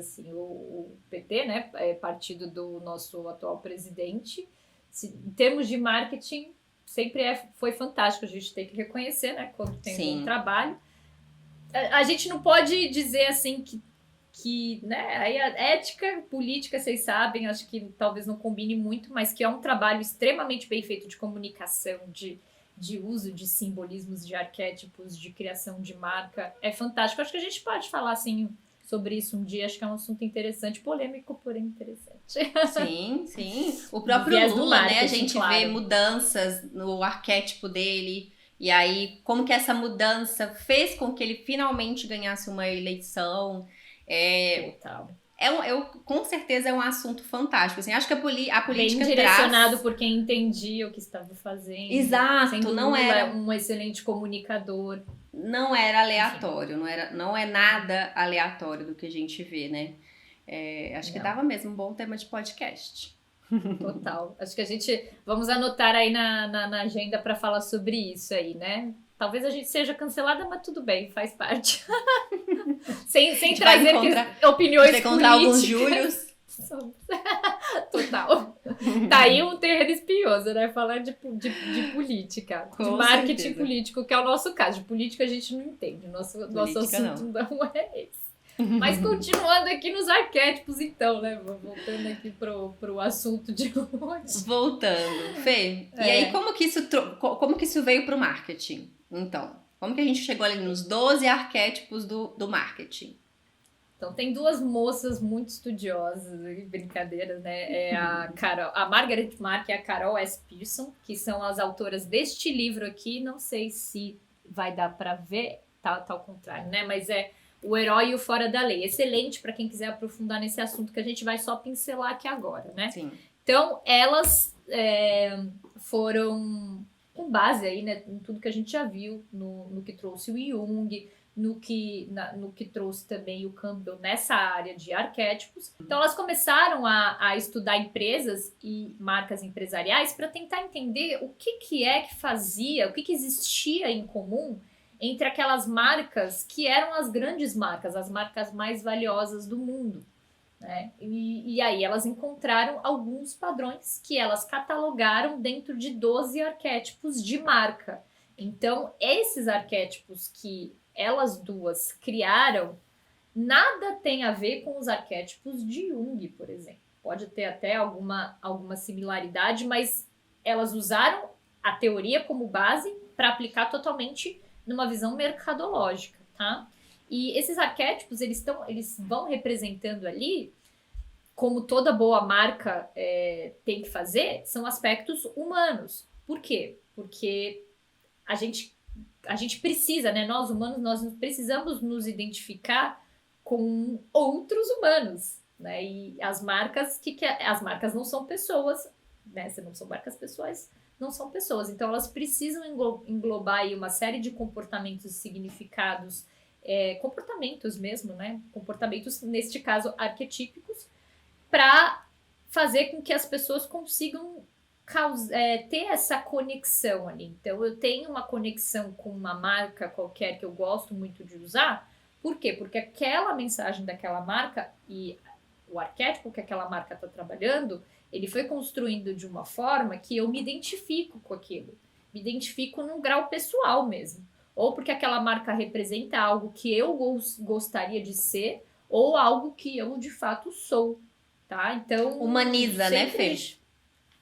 assim, o PT, né, é partido do nosso atual presidente, em termos de marketing, sempre foi fantástico, a gente tem que reconhecer, né, quando tem um bom trabalho. A gente não pode dizer, assim, que né, aí a ética política, vocês sabem, acho que talvez não combine muito, mas que é um trabalho extremamente bem feito de comunicação, de uso de simbolismos, de arquétipos, de criação de marca, é fantástico. Acho que a gente pode falar, assim, sobre isso um dia, acho que é um assunto interessante, polêmico, porém interessante. Sim, sim. O próprio Lula, né, a gente vê mudanças no arquétipo dele, e aí como que essa mudança fez com que ele finalmente ganhasse uma eleição. Total. Com certeza é um assunto fantástico. Assim, acho que a política bem direcionado por quem entendia o que estava fazendo. Exato, sendo não Lula era um excelente comunicador. Não era aleatório, não é nada aleatório do que a gente vê, né? Acho que dava mesmo um bom tema de podcast. Total. Acho que a gente vamos anotar aí na agenda para falar sobre isso aí, né? Talvez a gente seja cancelada, mas tudo bem, faz parte. sem trazer opiniões políticas. Encontrar alguns Júlios. Total. Tá aí um terreno espinhoso, né? Falar de política, de marketing certeza. Político, que é o nosso caso. De política a gente não entende. Nosso assunto não é esse. Mas continuando aqui nos arquétipos, então, né? Voltando aqui pro assunto de hoje. Voltando. Fê, e aí como que isso veio pro marketing? Então, como que a gente chegou ali nos 12 arquétipos do marketing? Então, tem duas moças muito estudiosas, brincadeiras, né? A Margaret Mark e a Carol S. Pearson, que são as autoras deste livro aqui. Não sei se vai dar para ver, tá ao contrário, né? Mas é O Herói e o Fora da Lei. Excelente para quem quiser aprofundar nesse assunto que a gente vai só pincelar aqui agora, né? Sim. Então, elas foram com base aí, né, em tudo que a gente já viu, no que trouxe o Jung, no que trouxe também o Campbell nessa área de arquétipos. Então, elas começaram a estudar empresas e marcas empresariais para tentar entender o que é que fazia, o que existia em comum entre aquelas marcas que eram as grandes marcas, as marcas mais valiosas do mundo. Né? E aí elas encontraram alguns padrões que elas catalogaram dentro de 12 arquétipos de marca. Então, esses arquétipos que elas duas criaram, nada tem a ver com os arquétipos de Jung, por exemplo. Pode ter até alguma similaridade, mas elas usaram a teoria como base para aplicar totalmente numa visão mercadológica, tá? E esses arquétipos, eles vão representando ali, como toda boa marca tem que fazer, são aspectos humanos. Por quê? Porque a gente precisa, né? Nós humanos, nós precisamos nos identificar com outros humanos, né? E as marcas, as marcas não são pessoas, né? Se não são marcas pessoais, não são pessoas. Então, elas precisam englobar aí uma série de comportamentos e significados, comportamentos mesmo, né? Comportamentos, neste caso, arquetípicos, para fazer com que as pessoas consigam ter essa conexão ali. Então, eu tenho uma conexão com uma marca qualquer que eu gosto muito de usar. Por quê? Porque aquela mensagem daquela marca e o arquétipo que aquela marca está trabalhando, ele foi construindo de uma forma que eu me identifico com aquilo. Me identifico num grau pessoal mesmo. Ou porque aquela marca representa algo que eu gostaria de ser, ou algo que eu de fato sou. Tá? Então, humaniza, né, Fê?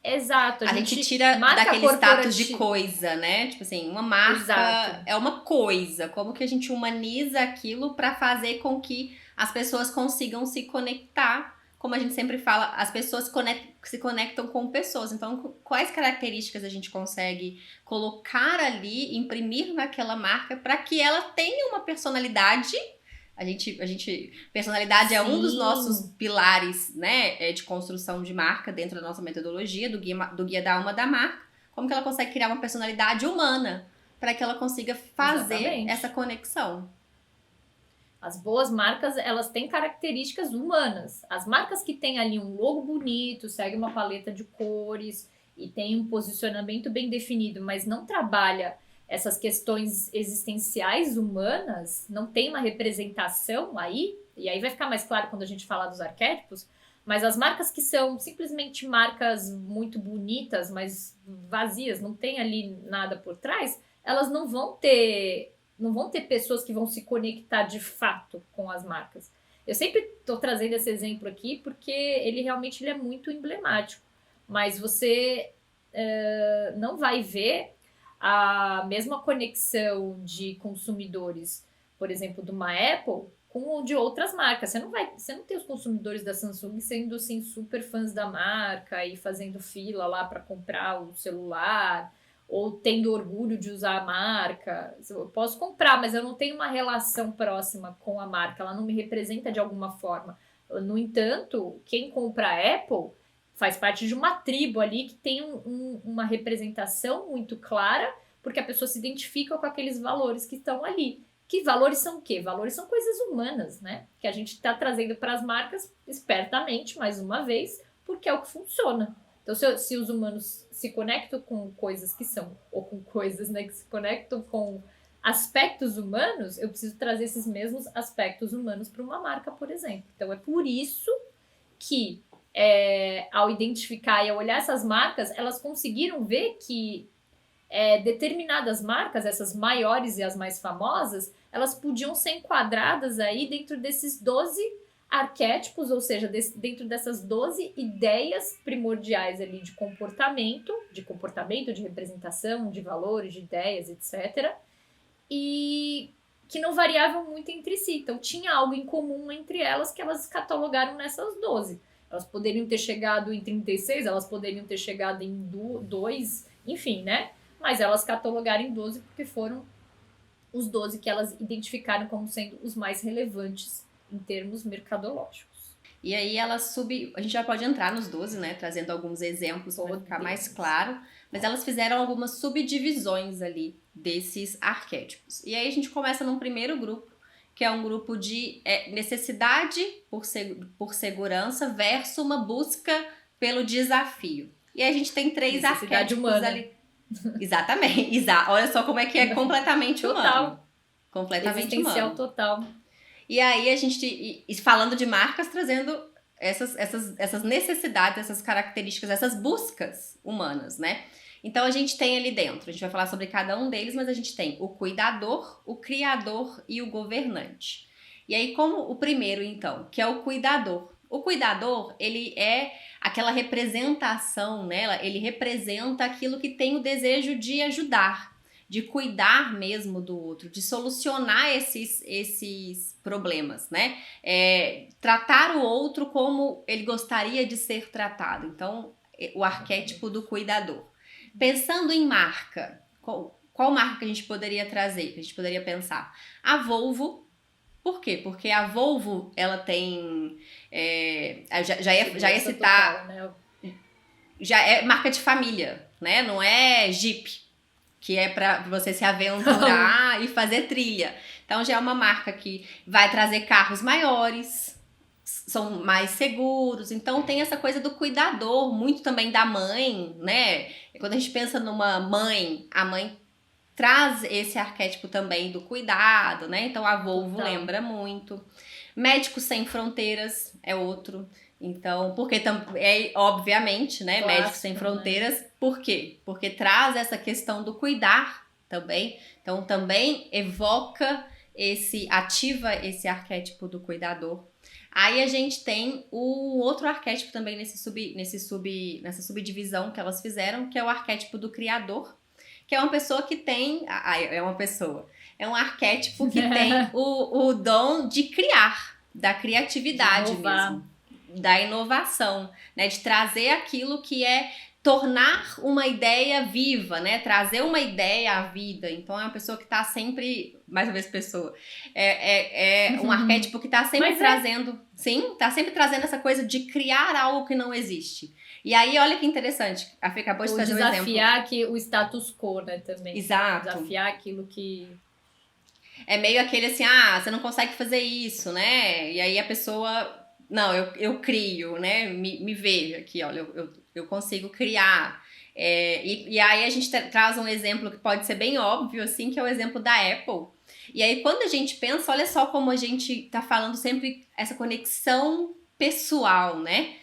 Exato. A gente tira daquele status de coisa, né? Tipo assim, uma marca é uma coisa. Como que a gente humaniza aquilo para fazer com que as pessoas consigam se conectar? Como a gente sempre fala, as pessoas se conectam com pessoas. Então, quais características a gente consegue colocar ali, imprimir naquela marca para que ela tenha uma personalidade? Personalidade Sim. É um dos nossos pilares, né, de construção de marca dentro da nossa metodologia, do guia da alma da marca. Como que ela consegue criar uma personalidade humana para que ela consiga fazer essa conexão? As boas marcas, elas têm características humanas. As marcas que têm ali um logo bonito, segue uma paleta de cores e tem um posicionamento bem definido, mas não trabalha essas questões existenciais humanas, não tem uma representação aí, e aí vai ficar mais claro quando a gente falar dos arquétipos, mas as marcas que são simplesmente marcas muito bonitas, mas vazias, não tem ali nada por trás, elas não vão ter pessoas que vão se conectar de fato com as marcas. Eu sempre estou trazendo esse exemplo aqui porque ele realmente é muito emblemático, mas você não vai ver a mesma conexão de consumidores, por exemplo, de uma Apple com o de outras marcas. Você não tem os consumidores da Samsung sendo assim super fãs da marca e fazendo fila lá para comprar o celular ou tendo orgulho de usar a marca. Eu posso comprar, mas eu não tenho uma relação próxima com a marca, ela não me representa de alguma forma. No entanto, quem compra a Apple faz parte de uma tribo ali que tem uma representação muito clara, porque a pessoa se identifica com aqueles valores que estão ali. Que valores são o quê? Valores são coisas humanas, né? Que a gente está trazendo para as marcas espertamente, mais uma vez, porque é o que funciona. Então, se os humanos se conectam com coisas que são, ou com coisas, né, que se conectam com aspectos humanos, eu preciso trazer esses mesmos aspectos humanos para uma marca, por exemplo. Então, é por isso que, ao identificar e ao olhar essas marcas, elas conseguiram ver que determinadas marcas, essas maiores e as mais famosas, elas podiam ser enquadradas aí dentro desses 12 arquétipos, ou seja, dentro dessas 12 ideias primordiais ali de comportamento, de representação, de valores, de ideias, etc. E que não variavam muito entre si. Então, tinha algo em comum entre elas que elas catalogaram nessas 12. Elas poderiam ter chegado em 36, elas poderiam ter chegado em 2, enfim, né? Mas elas catalogaram em 12 porque foram os 12 que elas identificaram como sendo os mais relevantes em termos mercadológicos. E aí a gente já pode entrar nos 12, né, trazendo alguns exemplos para ficar mais claro, mas elas fizeram algumas subdivisões ali desses arquétipos. E aí a gente começa num primeiro grupo, que é um grupo de necessidade por segurança versus uma busca pelo desafio. E aí a gente tem 3 arquétipos humana. Ali. Exatamente. Olha só como é que é completamente total. Humano. Completamente existencial humano. Total. E aí a gente, falando de marcas, trazendo essas necessidades, essas características, essas buscas humanas, né? Então a gente tem ali dentro, a gente vai falar sobre cada um deles, mas a gente tem o cuidador, o criador e o governante. E aí como o primeiro então, que é o cuidador. O cuidador, ele é aquela representação, né? Ele representa aquilo que tem o desejo de ajudar, de cuidar mesmo do outro, de solucionar esses problemas, né? Tratar o outro como ele gostaria de ser tratado. Então, o arquétipo do cuidador. Pensando em marca, qual marca que a gente poderia trazer, que a gente poderia pensar? A Volvo. Por quê? Porque a Volvo, ela tem... já ia citar... Total, né? Já é marca de família, né? Não é Jeep, que é para você se aventurar e fazer trilha. Então já é uma marca que vai trazer carros maiores, são mais seguros. Então tem essa coisa do cuidador, muito também da mãe, né? Quando a gente pensa numa mãe, a mãe traz esse arquétipo também do cuidado, né? Então a Volvo lembra muito. Médicos Sem Fronteiras é outro. Então, porque obviamente, né? Clássico, Médicos Sem Fronteiras, né? Por quê? Porque traz essa questão do cuidar também. Então também ativa esse arquétipo do cuidador. Aí a gente tem o outro arquétipo também nessa subdivisão que elas fizeram, que é o arquétipo do criador, que é uma pessoa que tem... É um arquétipo que tem o dom de criar, da criatividade mesmo, da inovação, né? De trazer aquilo que tornar uma ideia viva, né? Trazer uma ideia à vida. Então é uma pessoa que está sempre... Mais uma vez pessoa. É um arquétipo que está sempre trazendo... Sim, está sempre trazendo essa coisa de criar algo que não existe. E aí, olha que interessante. A Fê acabou de trazer um exemplo. Desafiar o status quo, né, também. Exato. Desafiar aquilo que... É meio aquele assim, você não consegue fazer isso, né? E aí a pessoa... Não, eu crio, né? Me veja aqui, olha, eu consigo criar. E aí a gente traz um exemplo que pode ser bem óbvio, assim, que é o exemplo da Apple. E aí, quando a gente pensa, olha só como a gente tá falando sempre essa conexão pessoal, né?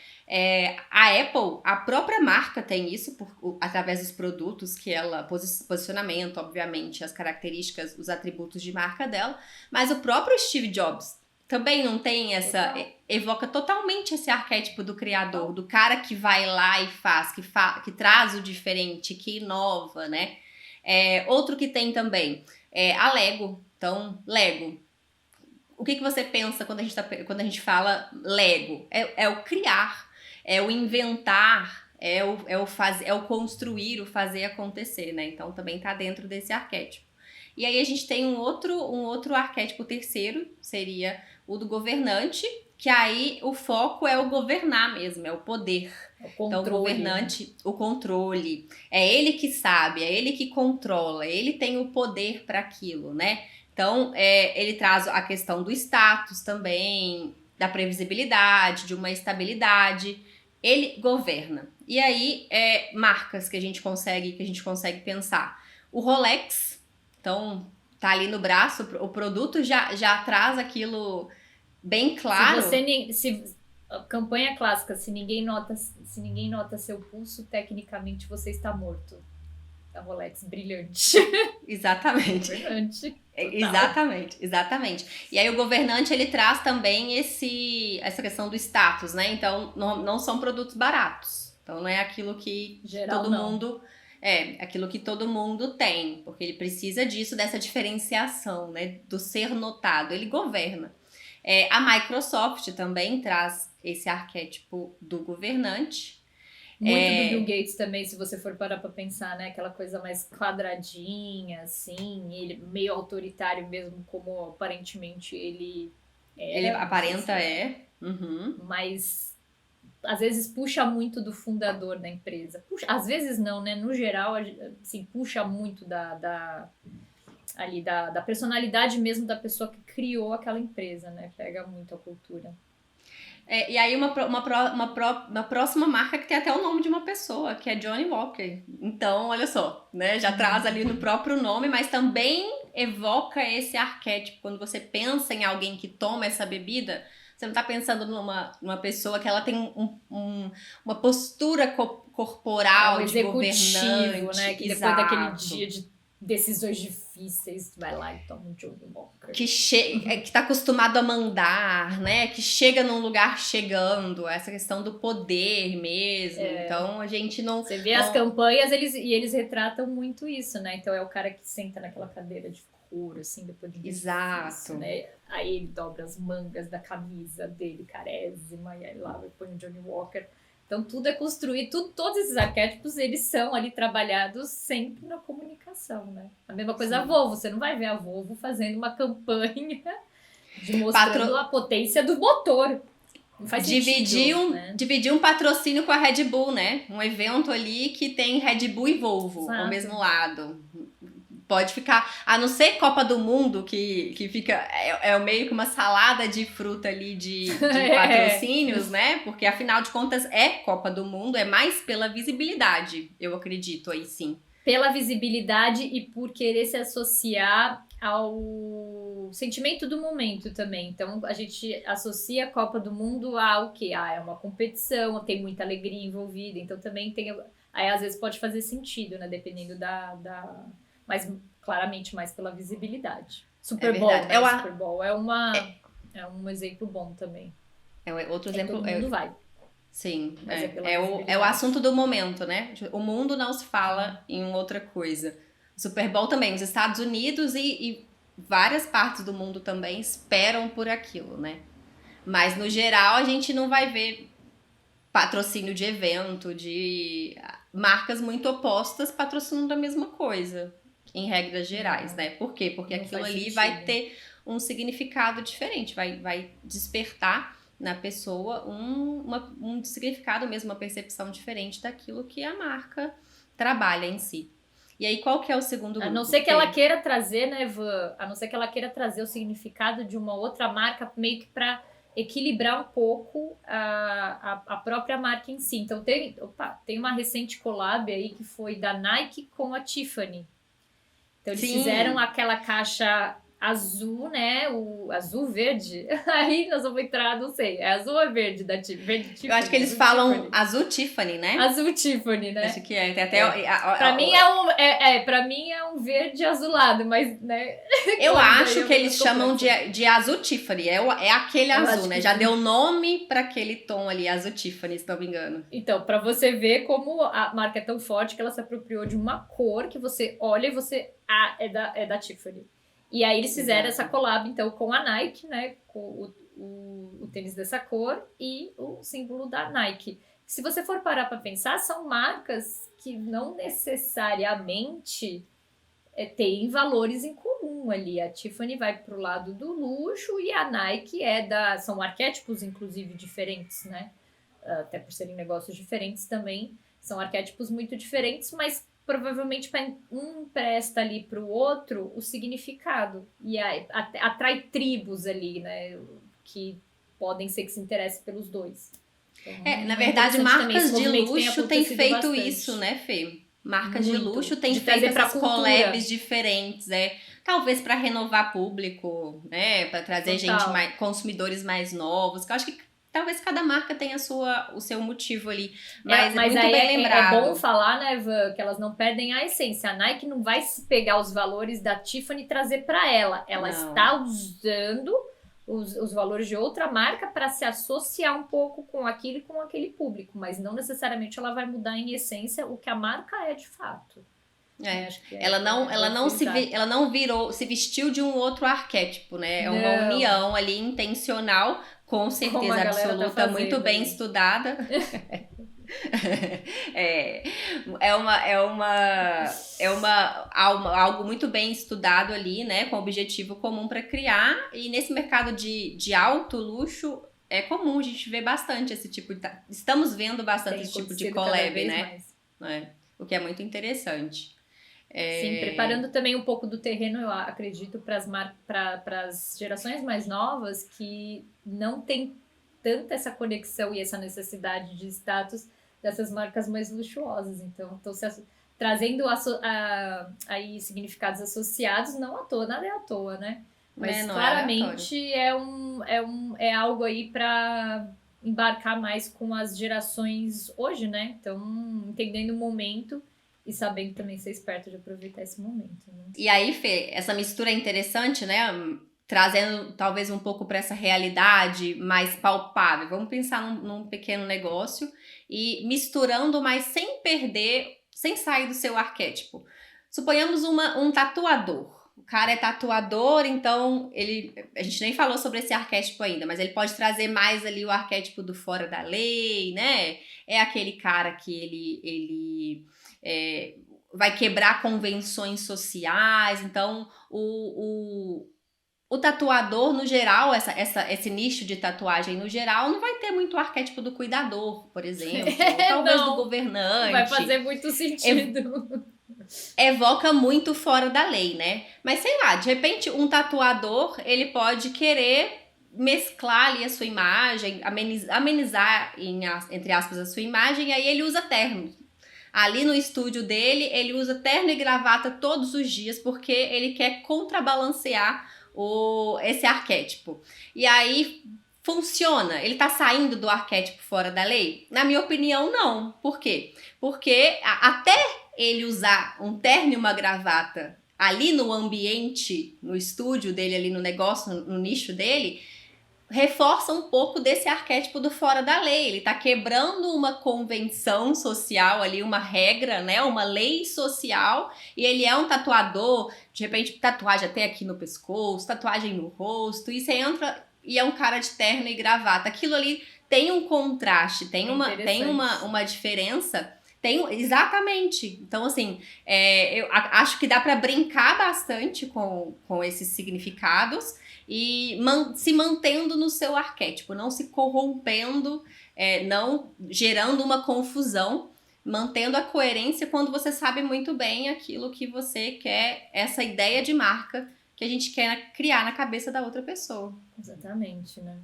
A Apple, a própria marca tem isso através dos produtos que ela, posicionamento, obviamente, as características, os atributos de marca dela, mas o próprio Steve Jobs também não tem essa, evoca totalmente esse arquétipo do criador, do cara que vai lá e faz, que traz o diferente, que inova, né? Outro que tem também a Lego. Então, Lego. O que você pensa quando a gente fala Lego? É o criar, é o inventar, é o construir, o fazer acontecer, né? Então também tá dentro desse arquétipo. E aí a gente tem um outro arquétipo terceiro, seria o do governante, que aí o foco é o governar mesmo, é o poder. Então, o governante, o controle. É ele que sabe, é ele que controla, ele tem o poder para aquilo, né? Então, ele traz a questão do status também, da previsibilidade, de uma estabilidade. Ele governa. E aí, marcas que a gente consegue pensar. O Rolex, então, tá ali no braço, o produto já traz aquilo bem claro. A campanha clássica, se ninguém nota seu pulso, tecnicamente você está morto. A Rolex, brilhante. Exatamente. Brilhante. Exatamente. E aí o governante, ele traz também essa questão do status, né? Então, não são produtos baratos. Então, não é aquilo que mundo... aquilo que todo mundo tem. Porque ele precisa disso, dessa diferenciação, né? Do ser notado. Ele governa. A Microsoft também traz esse arquétipo do governante. Muito do Bill Gates também, se você for parar pra pensar, né? Aquela coisa mais quadradinha, assim, ele meio autoritário mesmo, como aparentemente ele é. Ele aparenta Uhum. Mas às vezes puxa muito do fundador da empresa. Às vezes não, né? No geral, assim, puxa muito da personalidade mesmo da pessoa que criou aquela empresa, né? Pega muito a cultura. E aí uma próxima marca que tem até o nome de uma pessoa, que é Johnnie Walker. Então, olha só, né? Já traz ali no próprio nome, mas também evoca esse arquétipo. Quando você pensa em alguém que toma essa bebida, você não tá pensando numa pessoa que ela tem uma postura corporal de governante, né? Que depois daquele dia de decisões difíceis, vai lá e toma um Johnnie Walker. Que tá acostumado a mandar, né? Que chega num lugar chegando, essa questão do poder mesmo. Então a gente não... Você vê as campanhas, eles retratam muito isso, né? Então é o cara que senta naquela cadeira de couro, assim, depois de Exato. Né? Aí ele dobra as mangas da camisa dele, carésima, e aí lá põe o Johnnie Walker. Então tudo é construído, todos esses arquétipos, eles são ali trabalhados sempre na comunicação, né? A mesma coisa a Volvo, você não vai ver a Volvo fazendo uma campanha de mostrando a potência do motor. Não faz sentido, né? Dividir um patrocínio com a Red Bull, né? Um evento ali que tem Red Bull e Volvo ao mesmo lado. Pode ficar, a não ser Copa do Mundo, que fica, meio que uma salada de fruta ali de patrocínios, né? Porque afinal de contas é Copa do Mundo, é mais pela visibilidade, eu acredito, aí sim. Pela visibilidade e por querer se associar ao sentimento do momento também. Então a gente associa a Copa do Mundo ao quê? É uma competição, tem muita alegria envolvida, então também tem... Aí às vezes pode fazer sentido, né? Dependendo mas claramente mais pela visibilidade. Super Bowl, né? Super Bowl é um exemplo bom também. Outro exemplo. Todo mundo vai. Sim, é o assunto do momento, né? O mundo não se fala em outra coisa. Super Bowl também, os Estados Unidos e várias partes do mundo também esperam por aquilo, né? Mas no geral a gente não vai ver patrocínio de evento, de marcas muito opostas patrocinando a mesma coisa. Em regras gerais, né? Por quê? Porque aquilo ali vai ter um significado diferente, vai despertar na pessoa um significado mesmo, uma percepção diferente daquilo que a marca trabalha em si. E aí, qual que é o segundo grupo? A não ser que ela queira trazer, né, Van? A não ser que ela queira trazer o significado de uma outra marca, meio que para equilibrar um pouco a própria marca em si. Então, tem uma recente collab aí que foi da Nike com a Tiffany. Então eles fizeram aquela caixa azul, né? O azul verde. Aí nós vamos entrar, não sei. É azul ou é verde da Tiffany? Verde Tiffany. Eu acho que eles falam Tiffany. Azul Tiffany, né? Azul Tiffany, né? Acho que é. Tem até. Pra mim pra mim é um verde azulado, mas, né? Eu acho que eles chamam de azul Tiffany. É aquele azul, né? Já deu nome pra aquele tom ali, azul Tiffany, se não me engano. Então, pra você ver como a marca é tão forte que ela se apropriou de uma cor que você olha e você... é da Tiffany. E aí eles fizeram essa collab, então, com a Nike, né? Com o tênis dessa cor e o símbolo da Nike. Se você for parar para pensar, são marcas que não necessariamente têm valores em comum ali. A Tiffany vai para o lado do luxo e a Nike são arquétipos, inclusive, diferentes, né? Até por serem negócios diferentes também. São arquétipos muito diferentes, mas provavelmente um presta ali para o outro o significado. E atrai tribos ali, né? Que podem ser que se interessem pelos dois. Então, na verdade, marcas de luxo têm feito bastante. Isso, né, Fê? Marcas de luxo têm feito essas collabs diferentes, talvez para renovar público, né? Para trazer consumidores mais novos. Que eu acho que talvez cada marca tenha o seu motivo ali. Mas é muito bem lembrado. É bom falar, né, Van, que elas não perdem a essência. A Nike não vai pegar os valores da Tiffany e trazer para ela. Ela está usando os valores de outra marca para se associar um pouco com aquilo e com aquele público. Mas não necessariamente ela vai mudar em essência o que a marca é de fato. Ela não se vestiu de um outro arquétipo, né? É uma união ali intencional, com certeza absoluta, muito bem estudada. Algo muito bem estudado ali, né? Com objetivo comum para criar. E nesse mercado de alto luxo, é comum a gente ver bastante esse tipo de... Estamos vendo bastante esse tipo de collab, né? O que é muito interessante. Sim, preparando também um pouco do terreno, eu acredito, para as gerações mais novas que não tem tanta essa conexão e essa necessidade de status dessas marcas mais luxuosas. Então, estão trazendo aí significados associados, não à toa, nada é à toa, né? Mas claramente é algo aí para embarcar mais com as gerações hoje, né? Então, entendendo o momento e sabendo também ser esperto de aproveitar esse momento. Né? E aí, Fê, essa mistura é interessante, né? Trazendo talvez um pouco para essa realidade mais palpável. Vamos pensar num pequeno negócio e misturando, mas sem sair do seu arquétipo. Suponhamos um tatuador. O cara é tatuador, então a gente nem falou sobre esse arquétipo ainda, mas ele pode trazer mais ali o arquétipo do fora da lei, né? É aquele cara que ele vai quebrar convenções sociais. Então, o tatuador, no geral, esse nicho de tatuagem no geral, não vai ter muito o arquétipo do cuidador, por exemplo. Talvez do governante. Vai fazer muito sentido. Evoca muito fora da lei, né? Mas sei lá, de repente um tatuador, ele pode querer mesclar ali a sua imagem, amenizar, entre aspas, a sua imagem, e aí ele usa terno. Ali no estúdio dele, ele usa terno e gravata todos os dias, porque ele quer contrabalancear esse arquétipo. E aí funciona? Ele tá saindo do arquétipo fora da lei? Na minha opinião, não. Por quê? Porque até ele usar um terno e uma gravata ali no ambiente, no estúdio dele, ali no negócio, no nicho dele, reforça um pouco desse arquétipo do fora da lei. Ele tá quebrando uma convenção social ali, uma regra, né? Uma lei social, e ele é um tatuador, de repente tatuagem até aqui no pescoço, tatuagem no rosto, e você entra e é um cara de terno e gravata. Aquilo ali tem um contraste, tem uma diferença. Exatamente. Então, assim, eu acho que dá para brincar bastante com esses significados e se mantendo no seu arquétipo, não se corrompendo, não gerando uma confusão, mantendo a coerência quando você sabe muito bem aquilo que você quer, essa ideia de marca que a gente quer criar na cabeça da outra pessoa. Exatamente, né?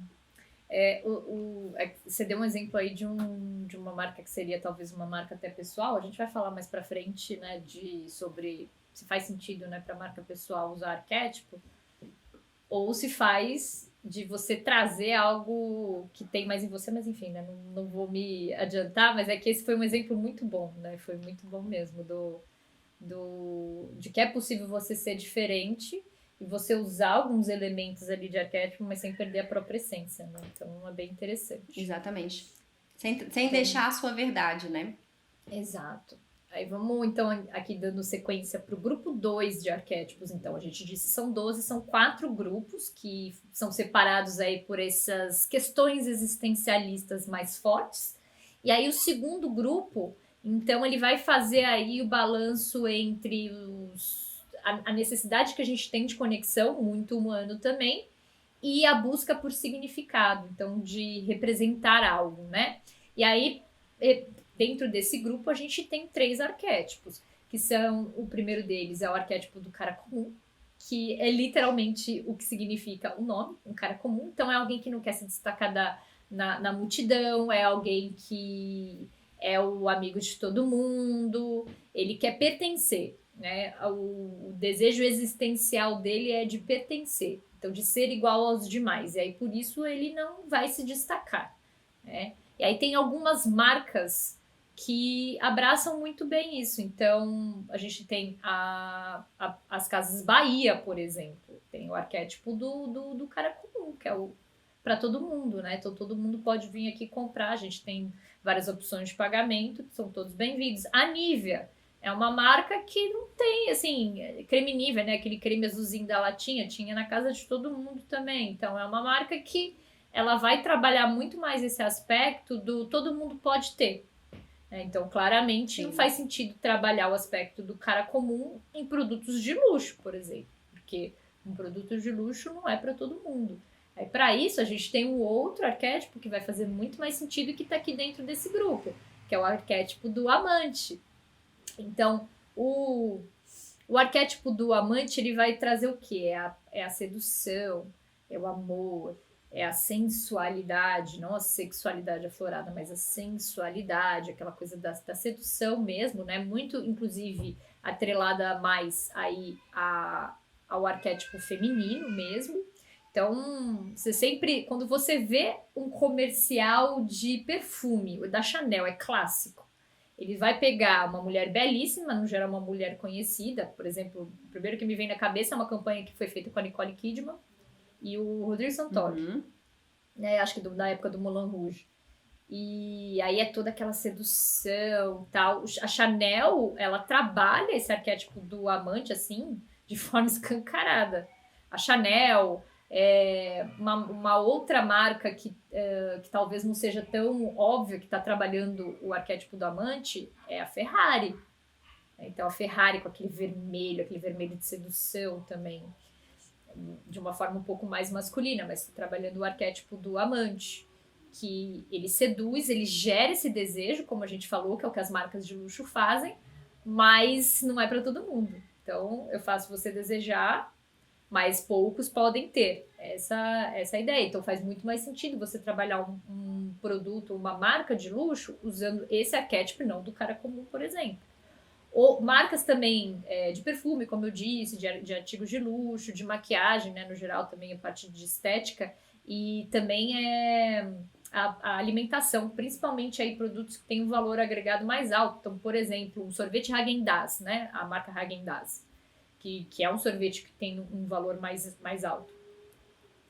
Você deu um exemplo aí de uma marca que seria talvez uma marca até pessoal. A gente vai falar mais pra frente, né, sobre se faz sentido, né, pra marca pessoal usar arquétipo. ou se faz de você trazer algo que tem mais em você, mas enfim, né? Não vou me adiantar, mas é que esse foi um exemplo muito bom, né? Foi muito bom mesmo de que é possível você ser diferente e você usar alguns elementos ali de arquétipo, mas sem perder a própria essência, né? Então é bem interessante. Exatamente. Sem deixar a sua verdade, né? Exato. Aí vamos, então, aqui dando sequência para o grupo 2 de arquétipos. Então, a gente disse são 12, são 4 grupos que são separados aí por essas questões existencialistas mais fortes. E aí o segundo grupo, então, ele vai fazer aí o balanço entre a necessidade que a gente tem de conexão, muito humano também, e a busca por significado, então, de representar algo, né? E aí, dentro desse grupo, a gente tem 3 arquétipos, que são, o primeiro deles é o arquétipo do cara comum, que é literalmente o que significa o nome, um cara comum. Então, é alguém que não quer se destacar na multidão, é alguém que é o amigo de todo mundo, ele quer pertencer, né? O desejo existencial dele é de pertencer, então de ser igual aos demais, e aí por isso ele não vai se destacar, né? E aí tem algumas marcas que abraçam muito bem isso. Então, a gente tem as Casas Bahia, por exemplo. Tem o arquétipo do cara comum, que é o para todo mundo, né? Então, todo mundo pode vir aqui comprar. A gente tem várias opções de pagamento, que são todos bem-vindos. A Nivea é uma marca que não tem, assim, creme Nivea, né? Aquele creme azulzinho da latinha, tinha na casa de todo mundo também. Então, é uma marca que ela vai trabalhar muito mais esse aspecto do todo mundo pode ter. Então, claramente, não faz sentido trabalhar o aspecto do cara comum em produtos de luxo, por exemplo. Porque um produto de luxo não é para todo mundo. Aí, para isso, a gente tem um outro arquétipo que vai fazer muito mais sentido e que está aqui dentro desse grupo, que é o arquétipo do amante. Então, o arquétipo do amante, ele vai trazer o quê? É a sedução, é o amor, é a sensualidade, não a sexualidade aflorada, mas a sensualidade, aquela coisa da sedução mesmo, né? Muito, inclusive, atrelada mais aí ao arquétipo feminino mesmo. Então, você sempre, quando você vê um comercial de perfume, o da Chanel, é clássico. Ele vai pegar uma mulher belíssima, no geral uma mulher conhecida, por exemplo, o primeiro que me vem na cabeça é uma campanha que foi feita com a Nicole Kidman e o Rodrigo Santoro, né? Acho que da época do Moulin Rouge. E aí é toda aquela sedução, tal. A Chanel, ela trabalha esse arquétipo do amante, assim, de forma escancarada. A Chanel, uma outra marca que talvez não seja tão óbvia que está trabalhando o arquétipo do amante, é a Ferrari. Então a Ferrari com aquele vermelho de sedução também, de uma forma um pouco mais masculina, mas trabalhando o arquétipo do amante, que ele seduz, ele gera esse desejo, como a gente falou, que é o que as marcas de luxo fazem, mas não é para todo mundo. Então, eu faço você desejar, mas poucos podem ter essa é a ideia. Então, faz muito mais sentido você trabalhar um produto, uma marca de luxo, usando esse arquétipo, não do cara comum, por exemplo. Ou marcas também de perfume, como eu disse, de artigos de luxo, de maquiagem, né, no geral, também a parte de estética, e também a alimentação, principalmente aí produtos que têm um valor agregado mais alto. Então, por exemplo, o sorvete Häagen-Dazs, né, a marca Häagen-Dazs, que é um sorvete que tem um valor mais alto.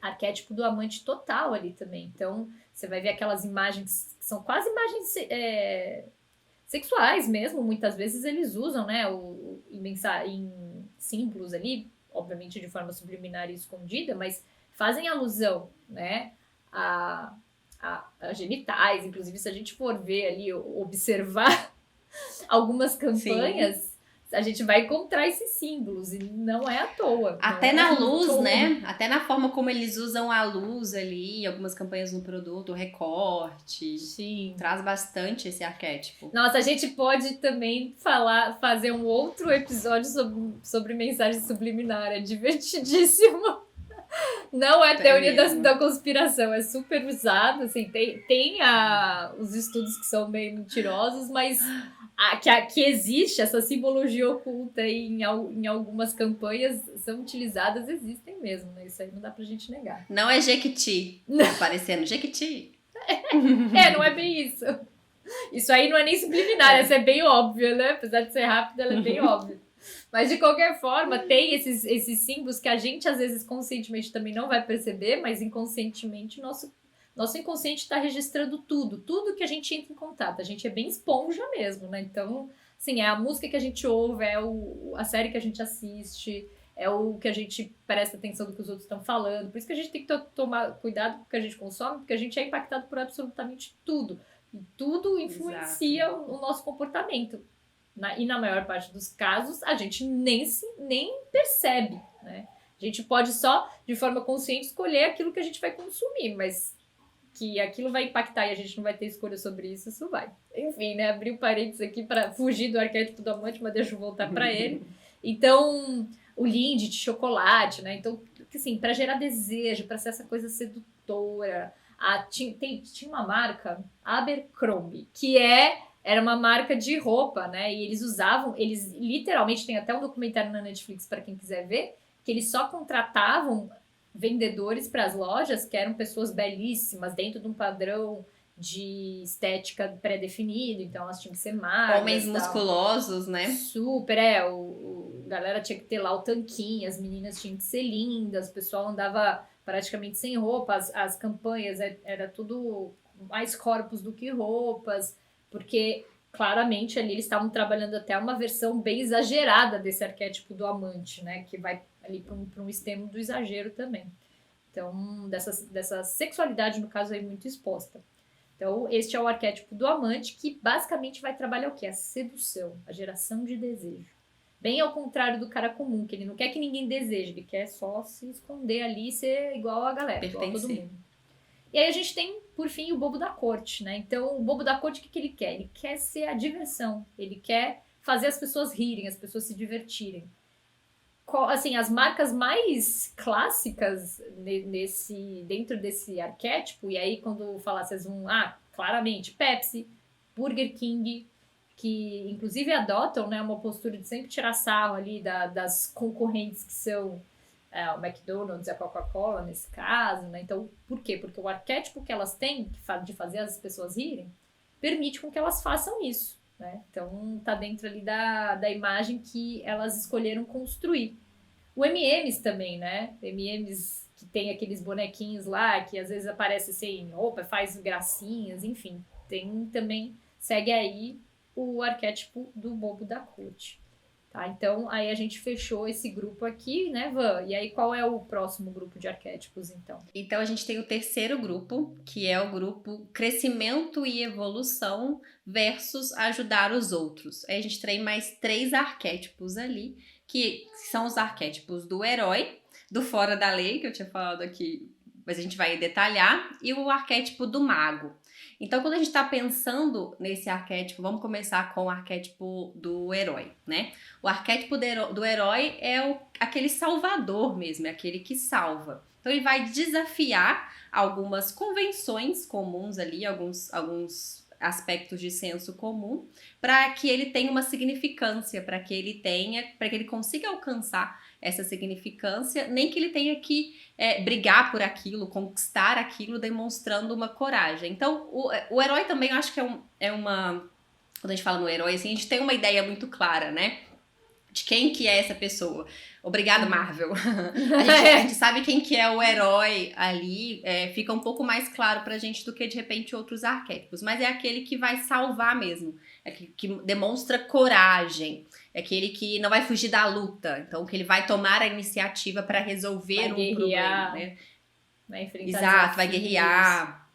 Arquétipo do amante total ali também. Então, você vai ver aquelas imagens que são quase imagens sexuais mesmo, muitas vezes eles usam, né, em símbolos ali, obviamente de forma subliminar e escondida, mas fazem alusão, né, a genitais. Inclusive, se a gente for ver ali, observar algumas campanhas, sim, a gente vai encontrar esses símbolos, e não é à toa. Até na luz, né? Até na forma como eles usam a luz ali, algumas campanhas no produto, o recorte. Sim. Traz bastante esse arquétipo. Nossa, a gente pode também fazer um outro episódio sobre mensagem subliminar. É divertidíssimo. Não é teoria da conspiração, é super usado, assim, tem os estudos que são bem mentirosos, mas que existe essa simbologia oculta em algumas campanhas são utilizadas, existem mesmo, né? Isso aí não dá pra gente negar. Não é Jequiti, parecendo Jequiti. Não é bem isso. Isso aí não é nem subliminar, essa é bem óbvia, né? Apesar de ser rápida, ela é bem óbvia. Mas, de qualquer forma, tem esses símbolos que a gente, às vezes, conscientemente também não vai perceber, mas inconscientemente, nosso inconsciente está registrando tudo que a gente entra em contato. A gente é bem esponja mesmo, né? Então, assim, é a música que a gente ouve, é a série que a gente assiste, é o que a gente presta atenção do que os outros estão falando. Por isso que a gente tem que tomar cuidado com o que a gente consome, porque a gente é impactado por absolutamente tudo. E tudo influencia o nosso comportamento. E na maior parte dos casos, a gente nem percebe, né? A gente pode só, de forma consciente, escolher aquilo que a gente vai consumir, mas que aquilo vai impactar e a gente não vai ter escolha sobre isso, isso vai. Enfim, né? Abri um parênteses aqui para fugir do arquétipo do amante, mas deixa eu voltar para ele. Então, o Lindt de chocolate, né? Então, assim, para gerar desejo, para ser essa coisa sedutora. Tinha uma marca, Abercrombie, que era uma marca de roupa, né? E eles literalmente, tem até um documentário na Netflix para quem quiser ver, que eles só contratavam vendedores para as lojas que eram pessoas belíssimas, dentro de um padrão de estética pré-definido, então elas tinham que ser magras. Homens musculosos, né? Super, a galera tinha que ter lá o tanquinho, as meninas tinham que ser lindas, o pessoal andava praticamente sem roupa, as campanhas era tudo mais corpos do que roupas, porque claramente ali eles estavam trabalhando até uma versão bem exagerada desse arquétipo do amante, né? Que vai ali para um extremo do exagero também. Então, dessa sexualidade, no caso, aí muito exposta. Então, este é o arquétipo do amante, que basicamente vai trabalhar o quê? A sedução, a geração de desejo. Bem ao contrário do cara comum, que ele não quer que ninguém deseje, ele quer só se esconder ali e ser igual a galera, igual a todo mundo. E aí a gente tem, por fim, o bobo da corte, né? Então, o bobo da corte, o que ele quer? Ele quer ser a diversão, ele quer fazer as pessoas rirem, as pessoas se divertirem. Assim, as marcas mais clássicas dentro desse arquétipo, e aí quando falar, vocês vão, claramente, Pepsi, Burger King, que inclusive adotam, né, uma postura de sempre tirar sarro ali das concorrentes que são o McDonald's e a Coca-Cola, nesse caso, né? Então, por quê? Porque o arquétipo que elas têm de fazer as pessoas rirem permite com que elas façam isso, né? Então, tá dentro ali da imagem que elas escolheram construir. O M&M's também, né? M&M's que tem aqueles bonequinhos lá, que às vezes aparece sem roupa, faz gracinhas, enfim. Segue aí o arquétipo do bobo da corte. Tá? Então, aí a gente fechou esse grupo aqui, né, Van? E aí, qual é o próximo grupo de arquétipos, então? Então, a gente tem o terceiro grupo, que é o grupo crescimento e evolução versus ajudar os outros. Aí a gente tem mais 3 arquétipos ali, que são os arquétipos do herói, do fora da lei, que eu tinha falado aqui, mas a gente vai detalhar, e o arquétipo do mago. Então, quando a gente está pensando nesse arquétipo, vamos começar com o arquétipo do herói, né? O arquétipo do herói é aquele salvador mesmo, é aquele que salva. Então, ele vai desafiar algumas convenções comuns ali, alguns aspectos de senso comum, para que ele tenha uma significância, para que ele consiga alcançar essa significância, nem que ele tenha que brigar por aquilo, conquistar aquilo, demonstrando uma coragem. Então, o herói também, eu acho que é uma... Quando a gente fala no herói, assim, a gente tem uma ideia muito clara, né? De quem que é essa pessoa. Obrigada, Marvel. A gente sabe quem que é o herói ali, fica um pouco mais claro pra gente do que, de repente, outros arquétipos. Mas é aquele que vai salvar mesmo. É aquele que demonstra coragem. É aquele que não vai fugir da luta. Então, que ele vai tomar a iniciativa para resolver um problema, né? Vai enfrentar Exato, vai guerrear.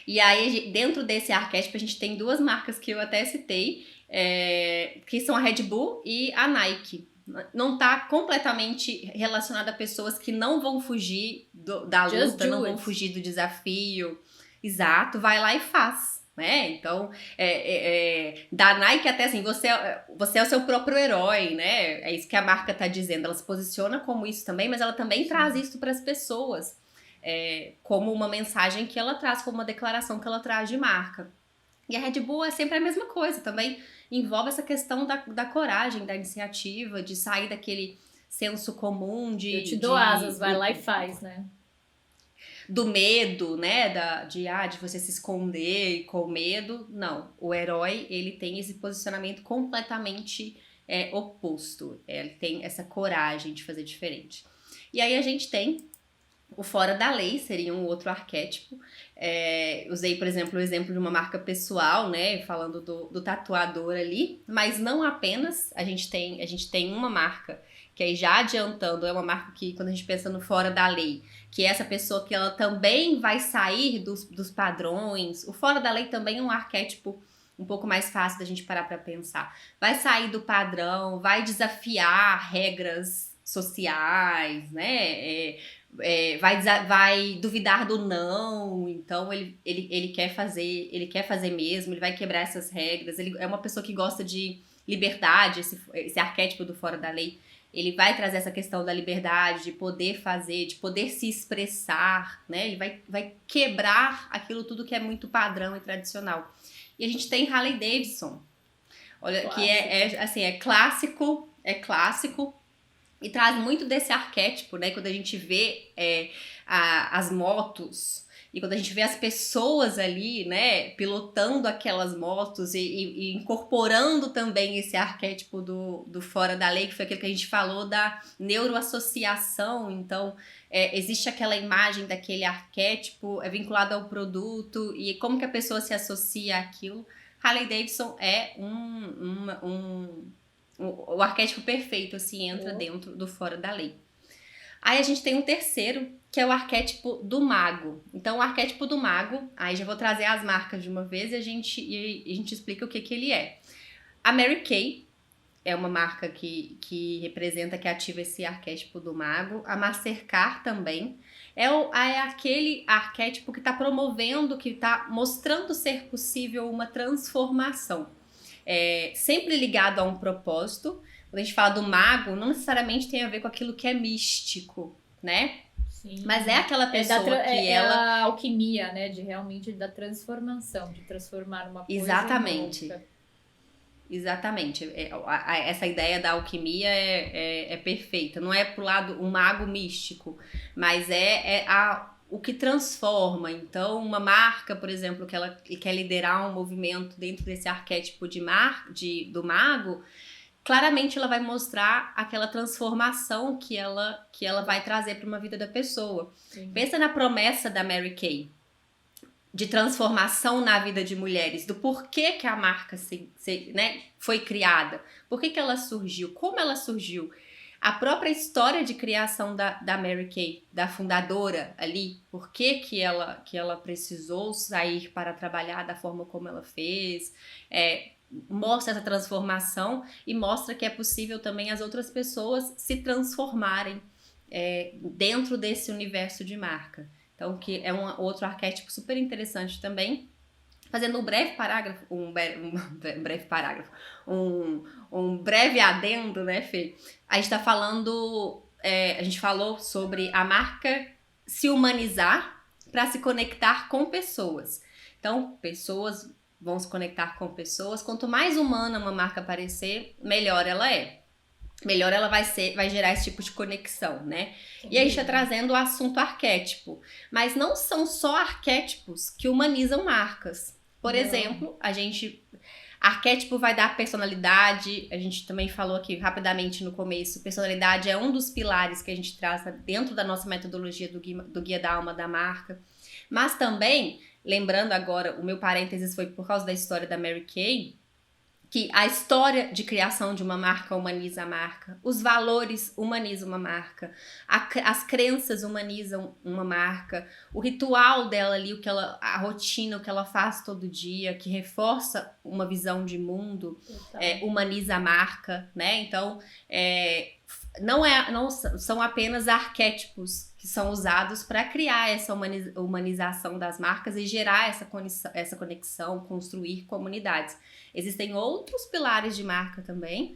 E aí, dentro desse arquétipo, a gente tem 2 marcas que eu até citei, que são a Red Bull e a Nike. Não tá completamente relacionada a pessoas que não vão fugir da luta, não vão fugir do desafio. Exato, vai lá e faz, né? Então, da Nike até assim, você é o seu próprio herói, né? É isso que a marca tá dizendo. Ela se posiciona como isso também, mas ela também traz isso para as pessoas, como uma mensagem que ela traz, como uma declaração que ela traz de marca. E a Red Bull é sempre a mesma coisa, também envolve essa questão da coragem, da iniciativa, de sair daquele senso comum de... Eu te dou asas, vai lá e faz, né? Do medo, né, de você se esconder com medo. Não, o herói, ele tem esse posicionamento completamente oposto. Ele tem essa coragem de fazer diferente. E aí a gente tem o fora da lei, seria um outro arquétipo. Usei, por exemplo, o exemplo de uma marca pessoal, né, falando do tatuador ali, mas não apenas. A gente tem uma marca que aí já adiantando, é uma marca que quando a gente pensa no fora da lei, que é essa pessoa que ela também vai sair dos padrões. O fora da lei também é um arquétipo um pouco mais fácil da gente parar para pensar. Vai sair do padrão, vai desafiar regras sociais, né? Vai duvidar do não, então ele quer fazer mesmo, ele vai quebrar essas regras. Ele é uma pessoa que gosta de liberdade, esse arquétipo do fora da lei. Ele vai trazer essa questão da liberdade, de poder fazer, de poder se expressar, né? Ele vai quebrar aquilo tudo que é muito padrão e tradicional. E a gente tem Harley Davidson, olha, clássico. Que é clássico e traz muito desse arquétipo, né? Quando a gente vê as motos e quando a gente vê as pessoas ali, né, pilotando aquelas motos e incorporando também esse arquétipo do fora da lei, que foi aquilo que a gente falou da neuroassociação. Então, existe aquela imagem daquele arquétipo vinculado ao produto e como que a pessoa se associa àquilo. Harley Davidson é o arquétipo perfeito, assim, entra dentro do fora da lei. Aí a gente tem um terceiro, que é o arquétipo do mago. Então, o arquétipo do mago, aí já vou trazer as marcas de uma vez e a gente explica o que ele é. A Mary Kay é uma marca que representa, que ativa esse arquétipo do mago. A Mastercard também. É aquele arquétipo que está promovendo, que está mostrando ser possível uma transformação. Sempre ligado a um propósito. Quando a gente fala do mago, não necessariamente tem a ver com aquilo que é místico, né? Sim. Mas é aquela pessoa que ela... a alquimia, né? De realmente da transformação, de transformar uma coisa Exatamente. em outra. Exatamente. Essa ideia da alquimia é perfeita. Não é pro lado um mago místico, mas o que transforma. Então, uma marca, por exemplo, que ela quer liderar um movimento dentro desse arquétipo do mago, claramente ela vai mostrar aquela transformação que ela vai trazer para uma vida da pessoa. Sim. Pensa na promessa da Mary Kay de transformação na vida de mulheres, do porquê que a marca foi criada, por que ela surgiu, como ela surgiu. A própria história de criação da Mary Kay, da fundadora ali, por que ela precisou sair para trabalhar da forma como ela fez, mostra essa transformação e mostra que é possível também as outras pessoas se transformarem dentro desse universo de marca. Então, que é um outro arquétipo super interessante também. Fazendo um breve adendo, né, Fê? A gente tá falando, a gente falou sobre a marca se humanizar para se conectar com pessoas. Então, pessoas vão se conectar com pessoas. Quanto mais humana uma marca parecer, melhor ela é. Melhor ela vai gerar esse tipo de conexão, né? Sim. E aí a gente tá trazendo o assunto arquétipo. Mas não são só arquétipos que humanizam marcas. Por exemplo, arquétipo vai dar personalidade. A gente também falou aqui rapidamente no começo. Personalidade é um dos pilares que a gente traz dentro da nossa metodologia do Guia da Alma da Marca. Mas também, lembrando agora, o meu parênteses foi por causa da história da Mary Kay, que a história de criação de uma marca humaniza a marca, os valores humanizam uma marca, as crenças humanizam uma marca, o ritual dela ali, a rotina, o que ela faz todo dia, que reforça uma visão de mundo, humaniza a marca, né? Então, não são apenas arquétipos que são usados para criar essa humanização das marcas e gerar essa conexão, construir comunidades. Existem outros pilares de marca também.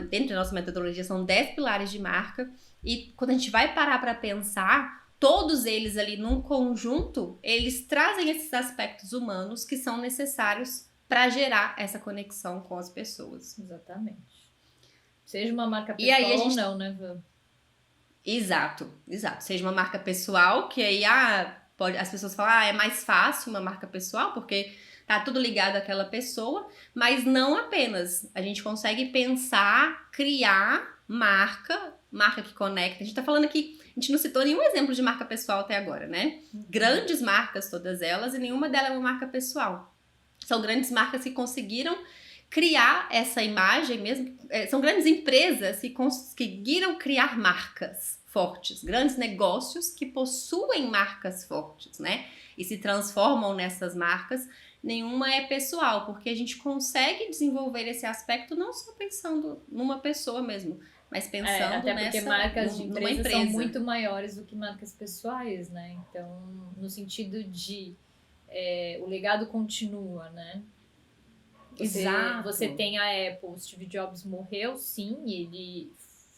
Dentro da nossa metodologia são 10 pilares de marca. E quando a gente vai parar para pensar, todos eles ali num conjunto, eles trazem esses aspectos humanos que são necessários para gerar essa conexão com as pessoas. Exatamente. Seja uma marca pessoal ou não, né, Van? Exato. Seja uma marca pessoal, que aí as pessoas falam, é mais fácil uma marca pessoal, porque tá tudo ligado àquela pessoa, mas não apenas. A gente consegue pensar, criar marca que conecta. A gente tá falando aqui, a gente não citou nenhum exemplo de marca pessoal até agora, né? Grandes marcas, todas elas, e nenhuma delas é uma marca pessoal. São grandes marcas que conseguiram criar essa imagem mesmo. São grandes empresas que conseguiram criar marcas fortes, grandes negócios que possuem marcas fortes, né? E se transformam nessas marcas. Nenhuma é pessoal, porque a gente consegue desenvolver esse aspecto não só pensando numa pessoa mesmo, mas pensando até porque marcas de empresa são muito maiores do que marcas pessoais, né? Então, no sentido de o legado continua, né? Exato. Você tem a Apple, o Steve Jobs morreu, sim, ele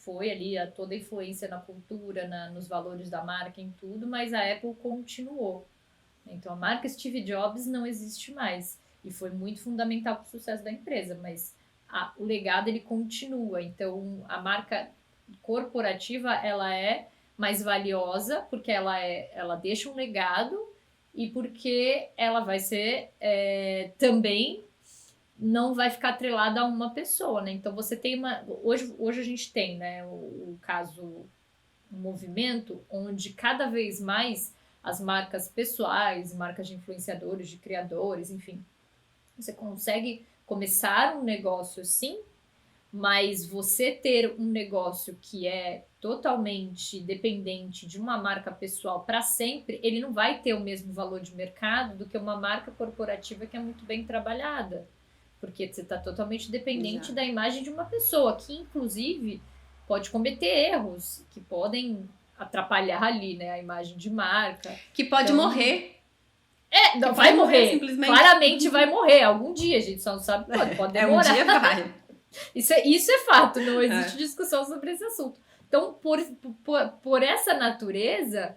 foi ali toda a influência na cultura, nos valores da marca, em tudo, mas a Apple continuou. Então a marca Steve Jobs não existe mais e foi muito fundamental para o sucesso da empresa, mas o legado ele continua. Então a marca corporativa ela é mais valiosa porque ela deixa um legado e porque ela vai ser também não vai ficar atrelada a uma pessoa, né? Então você tem hoje a gente tem, né, o movimento onde cada vez mais as marcas pessoais, marcas de influenciadores, de criadores, enfim, você consegue começar um negócio sim, mas você ter um negócio que é totalmente dependente de uma marca pessoal para sempre, ele não vai ter o mesmo valor de mercado do que uma marca corporativa que é muito bem trabalhada. Porque você está totalmente dependente da imagem de uma pessoa, que inclusive pode cometer erros, que podem atrapalhar ali, né, a imagem de marca. Que pode morrer. Não, vai morrer. Simplesmente. Claramente vai morrer. Algum dia, a gente só não sabe quando. Pode demorar. Um dia vai. Isso é fato, não existe discussão sobre esse assunto. Então, por essa natureza,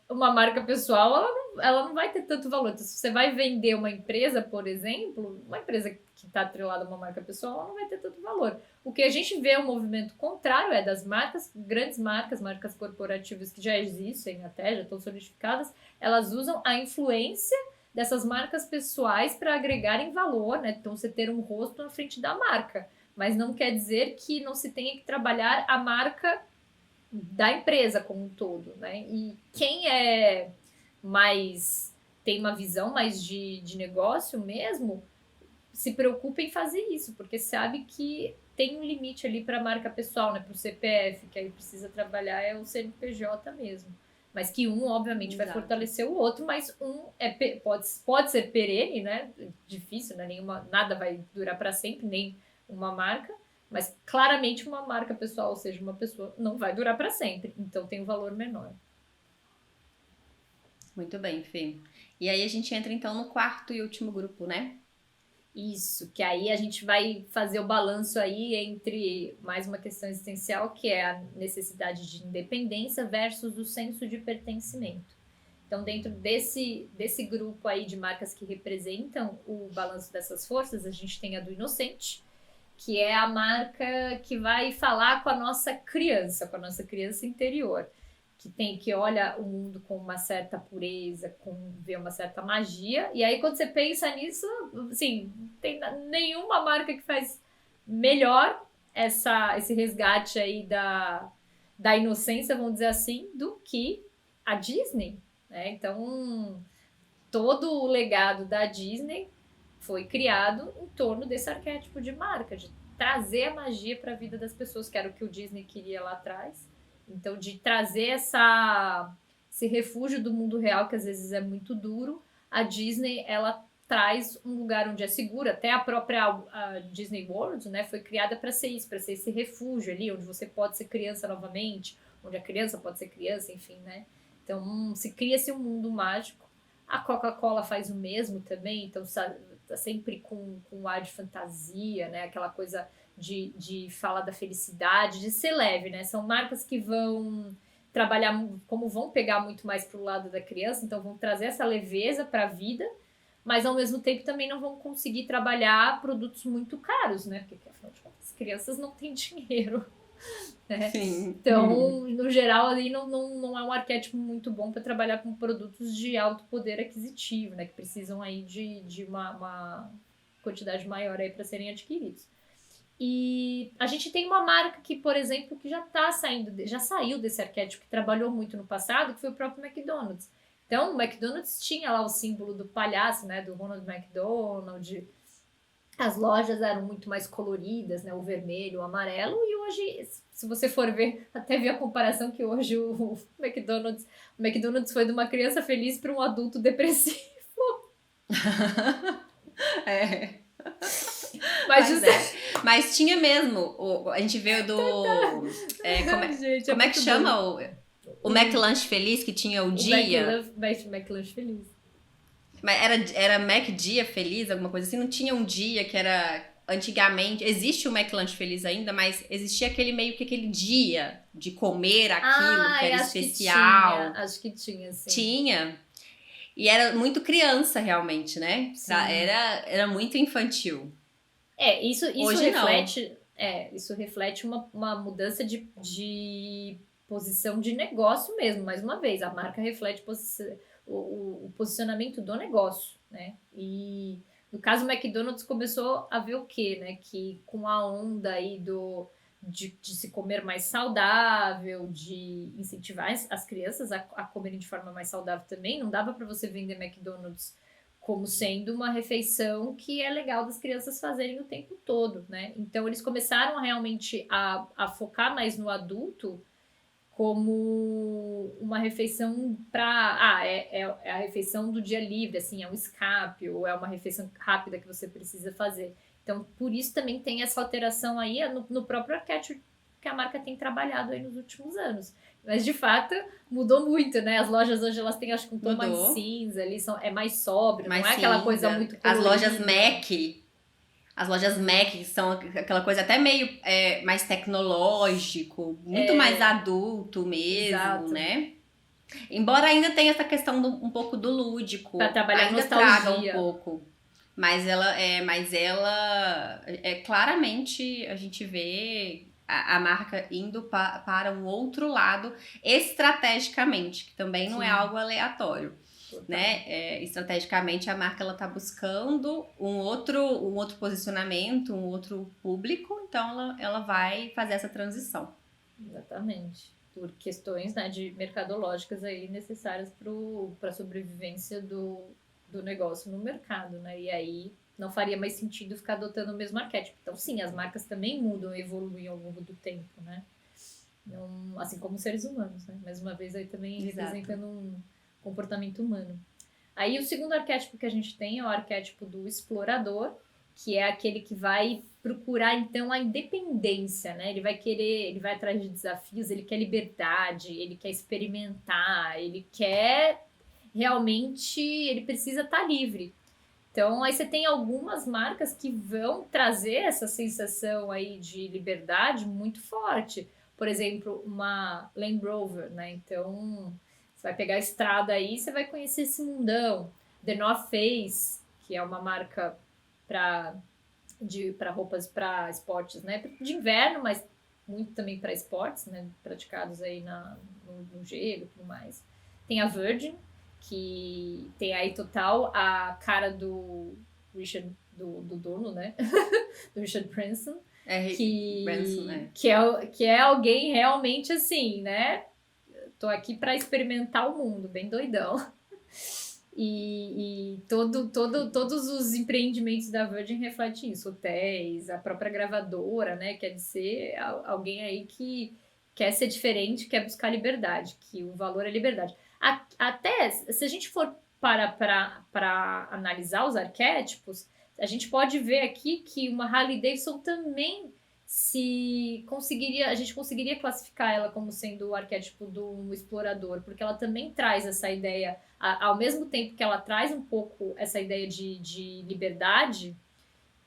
uma marca pessoal, ela não vai ter tanto valor. Então, se você vai vender uma empresa, por exemplo, uma empresa que está atrelada a uma marca pessoal, ela não vai ter tanto valor. O que a gente vê, o movimento contrário é das marcas, grandes marcas corporativas que já existem até, já estão solidificadas, elas usam a influência dessas marcas pessoais para agregarem valor, né? Então, você ter um rosto na frente da marca. Mas não quer dizer que não se tenha que trabalhar a marca da empresa como um todo, né? E quem tem uma visão mais de negócio mesmo, se preocupa em fazer isso, porque sabe que tem um limite ali para a marca pessoal, né? Para o CPF, que aí precisa trabalhar o CNPJ mesmo. Mas que um, obviamente, vai fortalecer o outro, mas um pode ser perene, né? Difícil, né? Nada vai durar para sempre, nem uma marca. Mas claramente uma marca pessoal, ou seja, uma pessoa, não vai durar para sempre. Então tem um valor menor. Muito bem, Fê. E aí a gente entra então no quarto e último grupo, né? Isso, que aí a gente vai fazer o balanço aí entre mais uma questão existencial, que é a necessidade de independência versus o senso de pertencimento. Então, dentro desse grupo aí de marcas que representam o balanço dessas forças, a gente tem a do inocente, que é a marca que vai falar com a nossa criança interior, que olha o mundo com uma certa pureza, vê uma certa magia, e aí quando você pensa nisso, assim, não tem nenhuma marca que faz melhor esse resgate aí da inocência, vamos dizer assim, do que a Disney, né? Então, todo o legado da Disney foi criado em torno desse arquétipo de marca, de trazer a magia para a vida das pessoas, que era o que o Disney queria lá atrás. Então, de trazer esse refúgio do mundo real, que às vezes é muito duro, a Disney, ela traz um lugar onde é seguro. Até a própria Disney World, né, foi criada para ser isso, para ser esse refúgio ali, onde você pode ser criança novamente, onde a criança pode ser criança, enfim, né? Então, se cria-se um mundo mágico. A Coca-Cola faz o mesmo também, então tá sempre com um ar de fantasia, né? Aquela coisa de fala da felicidade, de ser leve, né? São marcas que vão trabalhar, como vão pegar muito mais pro lado da criança, então vão trazer essa leveza para a vida, mas ao mesmo tempo também não vão conseguir trabalhar produtos muito caros, né? Porque afinal de contas, as crianças não têm dinheiro. Né? Sim. Então, no geral, ali não é um arquétipo muito bom para trabalhar com produtos de alto poder aquisitivo, né? Que precisam aí de uma quantidade maior aí para serem adquiridos. E a gente tem uma marca que, por exemplo, que já saiu desse arquétipo, que trabalhou muito no passado, que foi o próprio McDonald's. Então, o McDonald's tinha lá o símbolo do palhaço, né? Do Ronald McDonald. As lojas eram muito mais coloridas, né? O vermelho, o amarelo. E hoje, se você for ver, até vi a comparação que hoje o McDonald's foi de uma criança feliz para um adulto depressivo. É. Mas tinha mesmo. A gente veio do... como é que chama o McLanche Feliz, que tinha o dia? McLanche Feliz. Mas era Mac Dia Feliz, alguma coisa assim? Não tinha um dia que era... Antigamente, existe o McLanche Feliz ainda, mas existia aquele dia de comer aquilo que era especial. Acho que tinha, sim. Tinha. E era muito criança, realmente, né? Era muito infantil. Isso hoje reflete... isso reflete uma mudança de posição de negócio mesmo. Mais uma vez, a marca reflete o posicionamento do negócio, né? E no caso, o McDonald's começou a ver o quê, né? Que com a onda aí de se comer mais saudável, de incentivar as crianças a comerem de forma mais saudável também, não dava para você vender McDonald's como sendo uma refeição que é legal das crianças fazerem o tempo todo, né? Então, eles começaram realmente a focar mais no adulto como uma refeição para... é a refeição do dia livre, assim, é um escape, ou é uma refeição rápida que você precisa fazer. Então, por isso também tem essa alteração aí no próprio arquétipo que a marca tem trabalhado aí nos últimos anos. Mas, de fato, mudou muito, né? As lojas hoje, elas têm, acho que um tom mais cinza ali, é mais sóbrio, não é aquela coisa muito colorida. As lojas Mac são aquela coisa até meio mais tecnológico, muito mais adulto mesmo, exato, né? Embora ainda tenha essa questão um pouco do lúdico. Pra trabalhar ainda nostalgia. Traga um pouco. Mas ela claramente a gente vê a marca indo para um outro lado estrategicamente, que também não é algo aleatório. Né? Estrategicamente a marca ela tá buscando um outro posicionamento, um outro público, então ela vai fazer essa transição. Exatamente, por questões, né, de mercadológicas aí necessárias para a sobrevivência do negócio no mercado, né? E aí não faria mais sentido ficar adotando o mesmo arquétipo. Então sim, as marcas também mudam e evoluem ao longo do tempo, né? Não, assim como os seres humanos, né? Mais uma vez aí também representando um comportamento humano. Aí o segundo arquétipo que a gente tem é o arquétipo do explorador, que é aquele que vai procurar então a independência, né? Ele vai atrás de desafios, ele quer liberdade, ele quer experimentar, ele quer realmente, ele precisa estar livre. Então aí você tem algumas marcas que vão trazer essa sensação aí de liberdade muito forte. Por exemplo, uma Land Rover, né? Então você vai pegar a estrada aí, você vai conhecer esse mundão. The North Face, que é uma marca para roupas para esportes, né? De inverno, mas muito também para esportes, né? Praticados aí no gelo e tudo mais. Tem a Virgin, que tem aí total a cara do Richard, do dono, né? Do Richard Branson. Branson, né? Que é alguém realmente assim, né? Tô aqui para experimentar o mundo, bem doidão. E todos os empreendimentos da Virgin refletem isso. Hotéis, a própria gravadora, né? Quer dizer, alguém aí que quer ser diferente, quer buscar liberdade, que o valor é liberdade. Até, se a gente for para analisar os arquétipos, a gente pode ver aqui que uma Harley Davidson também a gente conseguiria classificar ela como sendo o arquétipo do explorador, porque ela também traz essa ideia, ao mesmo tempo que ela traz um pouco essa ideia de liberdade,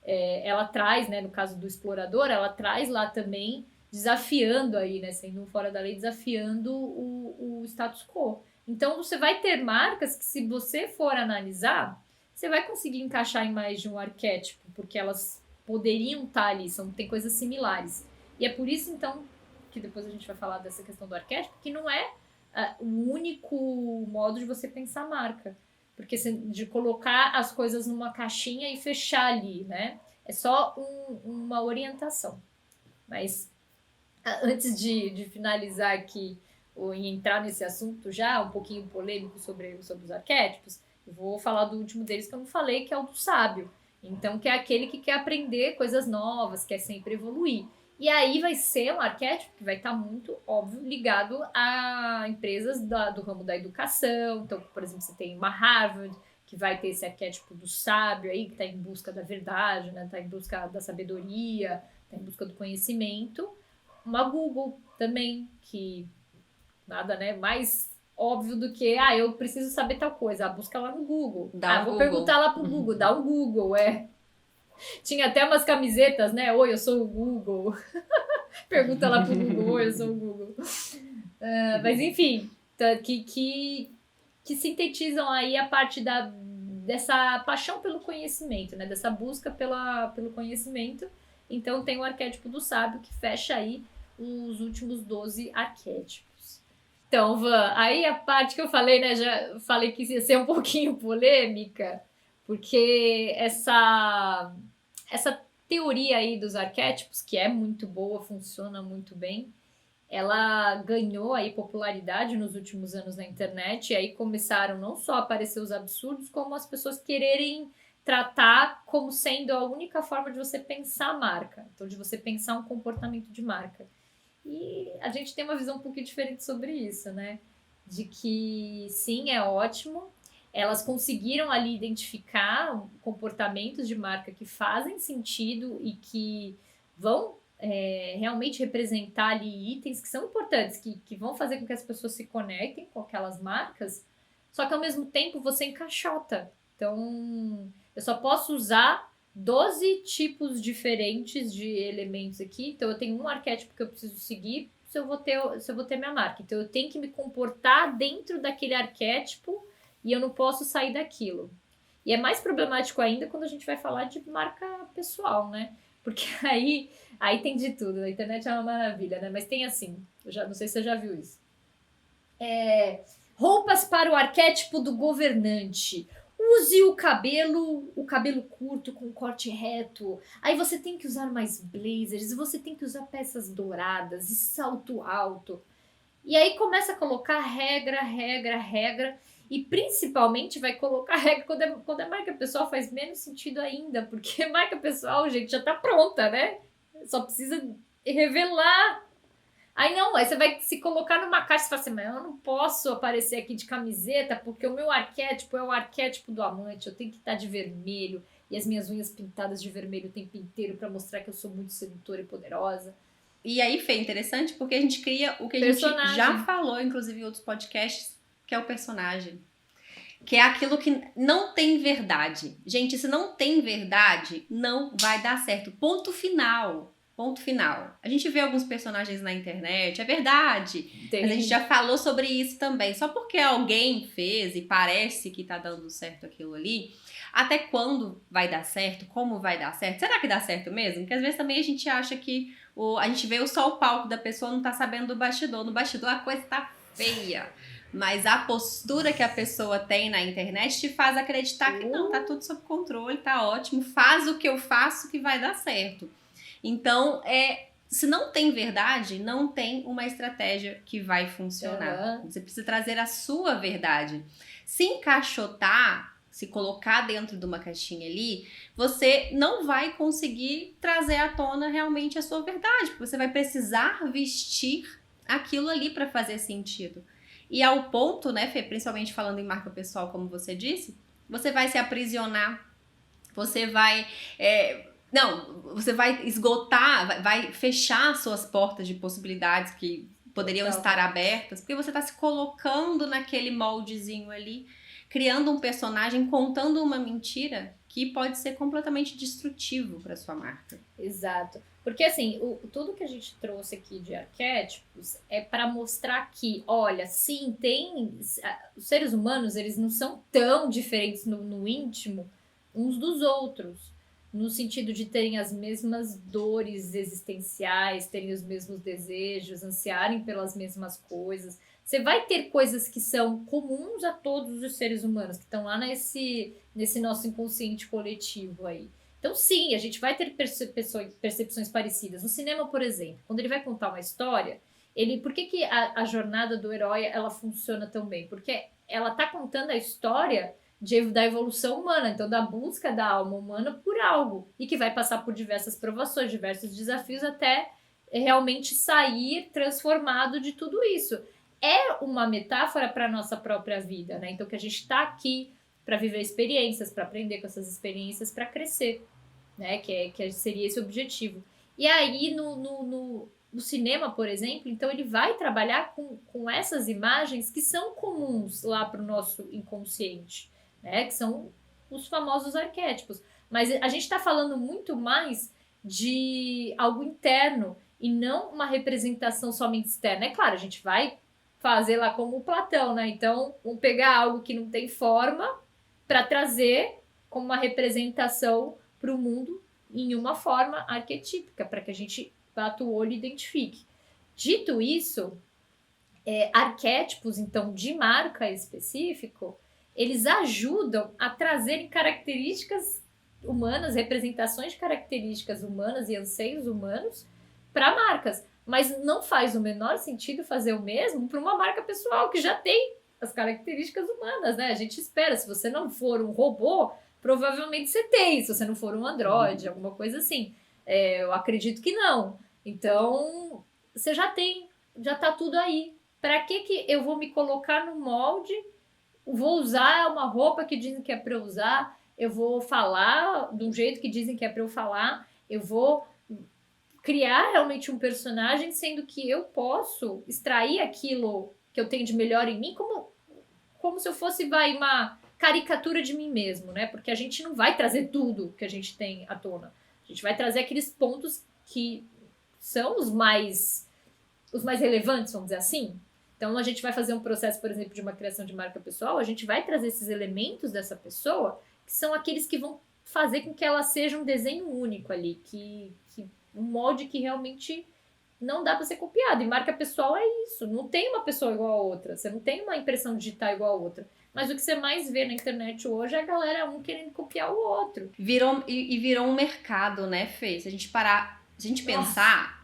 ela traz, né, no caso do explorador, ela traz lá também desafiando aí, né, sendo fora da lei, desafiando o status quo. Então, você vai ter marcas que, se você for analisar, você vai conseguir encaixar em mais de um arquétipo, porque elas poderiam estar ali, tem coisas similares. E é por isso, então, que depois a gente vai falar dessa questão do arquétipo, que não é o único modo de você pensar marca. Porque de colocar as coisas numa caixinha e fechar ali, né? É só uma orientação. Mas antes de finalizar aqui, ou entrar nesse assunto já, um pouquinho polêmico sobre os arquétipos, eu vou falar do último deles que eu não falei, que é o do sábio. Então, que é aquele que quer aprender coisas novas, quer sempre evoluir. E aí vai ser um arquétipo que vai estar muito, óbvio, ligado a empresas do ramo da educação. Então, por exemplo, você tem uma Harvard, que vai ter esse arquétipo do sábio aí, que está em busca da verdade, né? Está em busca da sabedoria, está em busca do conhecimento. Uma Google também, que nada, né, mais óbvio do que, eu preciso saber tal coisa, busca lá no Google. Vou perguntar lá pro Google, dá um Google, Tinha até umas camisetas, né? Oi, eu sou o Google. Pergunta lá pro Google, oi, eu sou o Google. Mas enfim, que sintetizam aí a parte dessa paixão pelo conhecimento, né? Dessa busca pelo conhecimento. Então tem o arquétipo do sábio, que fecha aí os últimos 12 arquétipos. Então, Van, aí a parte que eu falei, né? Já falei que ia ser um pouquinho polêmica, porque essa teoria aí dos arquétipos, que é muito boa, funciona muito bem, ela ganhou aí popularidade nos últimos anos na internet, e aí começaram não só a aparecer os absurdos, como as pessoas quererem tratar como sendo a única forma de você pensar a marca, então de você pensar um comportamento de marca. E a gente tem uma visão um pouquinho diferente sobre isso, né? De que sim, é ótimo, elas conseguiram ali identificar comportamentos de marca que fazem sentido e que vão realmente representar ali itens que são importantes, que vão fazer com que as pessoas se conectem com aquelas marcas, só que ao mesmo tempo você encaixota. Então, eu só posso usar 12 tipos diferentes de elementos aqui. Então, eu tenho um arquétipo que eu preciso seguir se eu vou ter minha marca. Então, eu tenho que me comportar dentro daquele arquétipo e eu não posso sair daquilo. E é mais problemático ainda quando a gente vai falar de marca pessoal, né? Porque aí tem de tudo. A internet é uma maravilha, né? Mas tem assim, eu não sei se você já viu isso. Roupas para o arquétipo do governante. Use o cabelo curto com corte reto. Aí você tem que usar mais blazers, você tem que usar peças douradas e salto alto. E aí começa a colocar regra. E principalmente vai colocar regra quando a marca pessoal faz menos sentido ainda. Porque marca pessoal, gente, já tá pronta, né? Só precisa revelar. Aí você vai se colocar numa caixa e fala assim, mas eu não posso aparecer aqui de camiseta porque o meu arquétipo é o arquétipo do amante, eu tenho que estar de vermelho e as minhas unhas pintadas de vermelho o tempo inteiro pra mostrar que eu sou muito sedutora e poderosa. E aí, Fê, interessante porque a gente cria o que a gente já falou, inclusive em outros podcasts, que é o personagem. Que é aquilo que não tem verdade. Gente, se não tem verdade, não vai dar certo. Ponto final. A gente vê alguns personagens na internet, é verdade. Mas a gente já falou sobre isso também. Só porque alguém fez e parece que tá dando certo aquilo ali, até quando vai dar certo? Como vai dar certo? Será que dá certo mesmo? Porque às vezes também a gente acha que a gente vê só o palco da pessoa, não tá sabendo do bastidor. No bastidor a coisa tá feia. Mas a postura que a pessoa tem na internet te faz acreditar que não, tá tudo sob controle, tá ótimo. Faz o que eu faço que vai dar certo. Então, se não tem verdade, não tem uma estratégia que vai funcionar. Você precisa trazer a sua verdade. Se encaixotar, se colocar dentro de uma caixinha ali, você não vai conseguir trazer à tona realmente a sua verdade, porque você vai precisar vestir aquilo ali para fazer sentido. E ao ponto, né, Fê, principalmente falando em marca pessoal, como você disse, você vai se aprisionar, você vai... você vai esgotar, vai fechar suas portas de possibilidades que poderiam estar abertas, porque você está se colocando naquele moldezinho ali criando um personagem, contando uma mentira que pode ser completamente destrutivo para sua marca. Exato. Porque assim, tudo que a gente trouxe aqui de arquétipos é para mostrar que, olha, sim, os seres humanos, eles não são tão diferentes no íntimo uns dos outros, no sentido de terem as mesmas dores existenciais, terem os mesmos desejos, ansiarem pelas mesmas coisas. Você vai ter coisas que são comuns a todos os seres humanos, que estão lá nesse nosso inconsciente coletivo aí. Então, sim, a gente vai ter percepções parecidas. No cinema, por exemplo, quando ele vai contar uma história, por que a jornada do herói ela funciona tão bem? Porque ela está contando a história da evolução humana, então da busca da alma humana por algo, e que vai passar por diversas provações, diversos desafios, até realmente sair transformado de tudo isso. É uma metáfora para a nossa própria vida, né? Então, que a gente está aqui para viver experiências, para aprender com essas experiências, para crescer, né? Que seria esse o objetivo. E aí, no cinema, por exemplo, então ele vai trabalhar com essas imagens que são comuns lá para o nosso inconsciente, né? Que são os famosos arquétipos. Mas a gente está falando muito mais de algo interno e não uma representação somente externa. É claro, a gente vai fazer lá como o Platão, né? Então, vamos pegar algo que não tem forma para trazer como uma representação para o mundo em uma forma arquetípica, para que a gente bata o olho e identifique. Dito isso, arquétipos, então, de marca específico, eles ajudam a trazerem características humanas, representações de características humanas e anseios humanos para marcas. Mas não faz o menor sentido fazer o mesmo para uma marca pessoal que já tem as características humanas, né? A gente espera, se você não for um robô, provavelmente você tem, se você não for um androide, alguma coisa assim. Eu acredito que não. Então, você já tem, já tá tudo aí. Para que eu vou me colocar no molde? Vou usar uma roupa que dizem que é para eu usar, eu vou falar de um jeito que dizem que é para eu falar, eu vou criar realmente um personagem, sendo que eu posso extrair aquilo que eu tenho de melhor em mim como se eu fosse uma caricatura de mim mesmo, né? Porque a gente não vai trazer tudo que a gente tem à tona. A gente vai trazer aqueles pontos que são os mais relevantes, vamos dizer assim. Então, a gente vai fazer um processo, por exemplo, de uma criação de marca pessoal, a gente vai trazer esses elementos dessa pessoa, que são aqueles que vão fazer com que ela seja um desenho único ali, um molde que realmente não dá para ser copiado. E marca pessoal é isso. Não tem uma pessoa igual a outra. Você não tem uma impressão digital igual a outra. Mas o que você mais vê na internet hoje é a galera querendo copiar o outro. Virou um mercado, né, Fê? Se a gente pensar,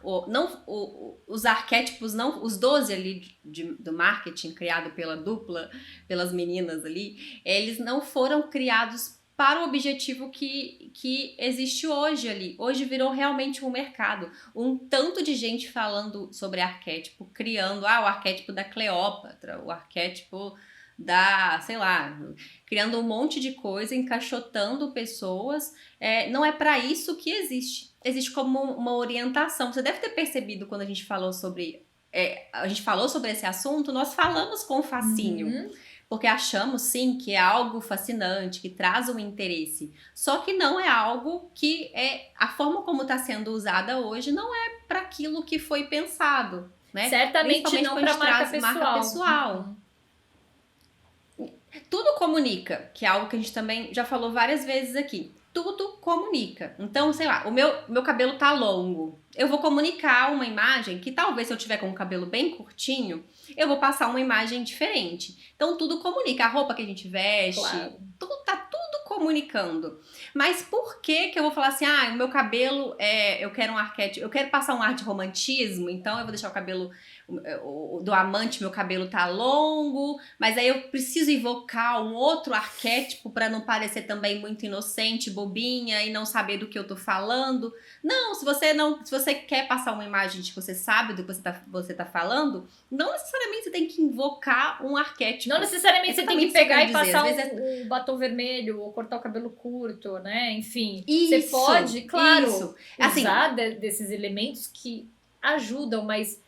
os arquétipos, os 12 ali do marketing criado pela dupla, pelas meninas ali, eles não foram criados para o objetivo que existe hoje ali. Hoje virou realmente um mercado. Um tanto de gente falando sobre arquétipo, criando o arquétipo da Cleópatra, o arquétipo da, sei lá, criando um monte de coisa, encaixotando pessoas. Não é para isso que existe. Existe como uma orientação. Você deve ter percebido quando a gente falou sobre esse assunto, nós falamos com fascínio. Uhum. Porque achamos, sim, que é algo fascinante, que traz um interesse. Só que não é algo que a forma como está sendo usada hoje não é para aquilo que foi pensado, né? Certamente não para marca pessoal. Uhum. Tudo comunica, que é algo que a gente também já falou várias vezes aqui. Tudo comunica. Então, sei lá, o meu cabelo tá longo. Eu vou comunicar uma imagem que talvez se eu tiver com o cabelo bem curtinho, eu vou passar uma imagem diferente. Então, tudo comunica. A roupa que a gente veste, claro. Tá tudo comunicando. Mas por que eu vou falar assim, o meu cabelo, eu quero um arquétipo, eu quero passar um ar de romantismo, então eu vou deixar o cabelo do amante, meu cabelo tá longo, mas aí eu preciso invocar um outro arquétipo para não parecer também muito inocente, bobinha e não saber do que eu tô falando. Não, se você quer passar uma imagem de que você sabe do que você tá falando, não necessariamente você tem que invocar um arquétipo. Não necessariamente você tem que pegar e passar um batom vermelho ou cortar o cabelo curto, né? Enfim, você pode, claro, usar desses elementos que ajudam, mas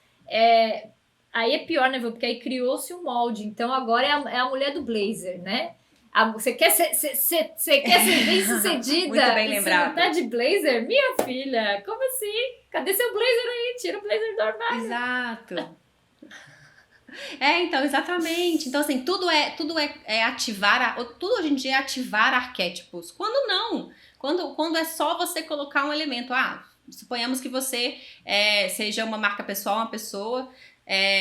aí é pior, né? Porque aí criou-se um molde. Então agora é a mulher do blazer, né? Você quer ser bem sucedida? Muito bem lembrado. Você não tá de blazer? Minha filha, como assim? Cadê seu blazer aí? Tira o blazer do armário. Exato. Então, exatamente. Então, assim, tudo é ativar, tudo hoje em dia é ativar arquétipos. Quando não? Quando é só você colocar um elemento. Suponhamos que você seja uma marca pessoal, uma pessoa.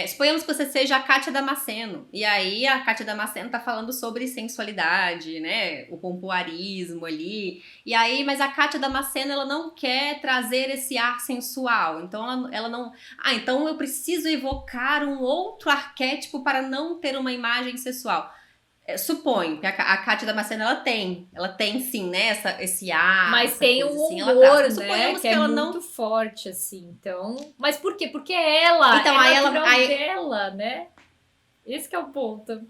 Suponhamos que você seja a Kátia Damasceno. E aí a Kátia Damasceno tá falando sobre sensualidade, né? O pompoarismo ali. E aí, mas a Kátia Damasceno, ela não quer trazer esse ar sensual. Então ela não... então eu preciso evocar um outro arquétipo para não ter uma imagem sensual. Suponho que a Kátia Damasceno, ela tem sim, né, esse ar. Mas tem um assim, humor, né, que é muito forte, assim, então... Mas por quê? Porque ela, então, dela, né? Esse que é o ponto.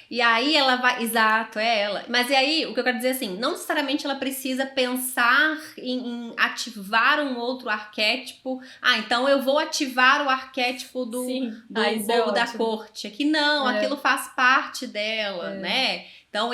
E aí ela vai... Exato, é ela. Mas e aí, o que eu quero dizer assim, não necessariamente ela precisa pensar em ativar um outro arquétipo. Então eu vou ativar o arquétipo do bobo da corte. Aqui não, aquilo faz parte dela, né? Então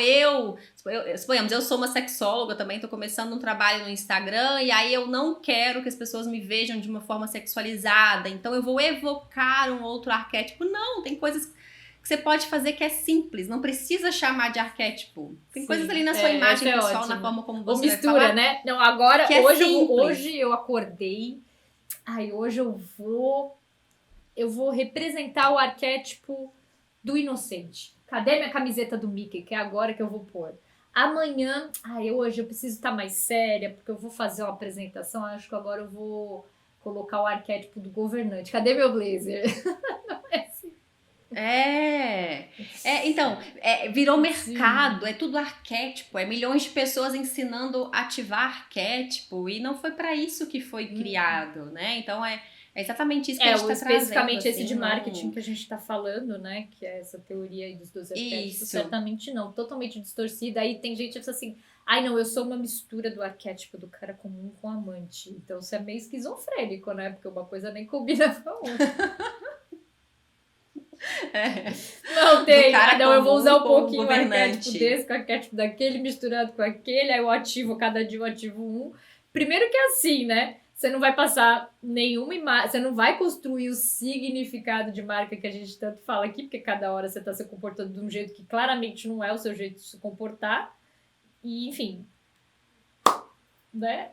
suponhamos, eu sou uma sexóloga também, tô começando um trabalho no Instagram, e aí eu não quero que as pessoas me vejam de uma forma sexualizada, então eu vou evocar um outro arquétipo. Não, tem coisas que você pode fazer que é simples, não precisa chamar de arquétipo. Tem coisas ali na sua imagem pessoal, na forma como você mistura, vai falar, né? Não, agora, que hoje eu acordei, hoje eu vou representar o arquétipo do inocente. Cadê minha camiseta do Mickey? Que é agora que eu vou pôr. Amanhã, hoje eu preciso estar mais séria, porque eu vou fazer uma apresentação, acho que agora eu vou colocar o arquétipo do governante. Cadê meu blazer? Não é assim. Então, virou mercado, é tudo arquétipo, milhões de pessoas ensinando a ativar arquétipo, e não foi para isso que foi criado, né? Então é exatamente isso que a gente tá trazendo. Especificamente esse de marketing que a gente tá falando, né? Que é essa teoria aí dos 12 arquétipos. Certamente não, totalmente distorcida. Aí tem gente que diz assim, não, eu sou uma mistura do arquétipo do cara comum com amante. Então você é meio esquizofrênico, né? Porque uma coisa nem combina com a outra. Não tem, eu vou usar um pouquinho o arquétipo desse com o arquétipo daquele, misturado com aquele, aí eu ativo, cada dia eu ativo um. Primeiro que é assim, né? Você não vai passar nenhuma imagem, você não vai construir o significado de marca que a gente tanto fala aqui, porque cada hora você está se comportando de um jeito que claramente não é o seu jeito de se comportar. E, enfim, né?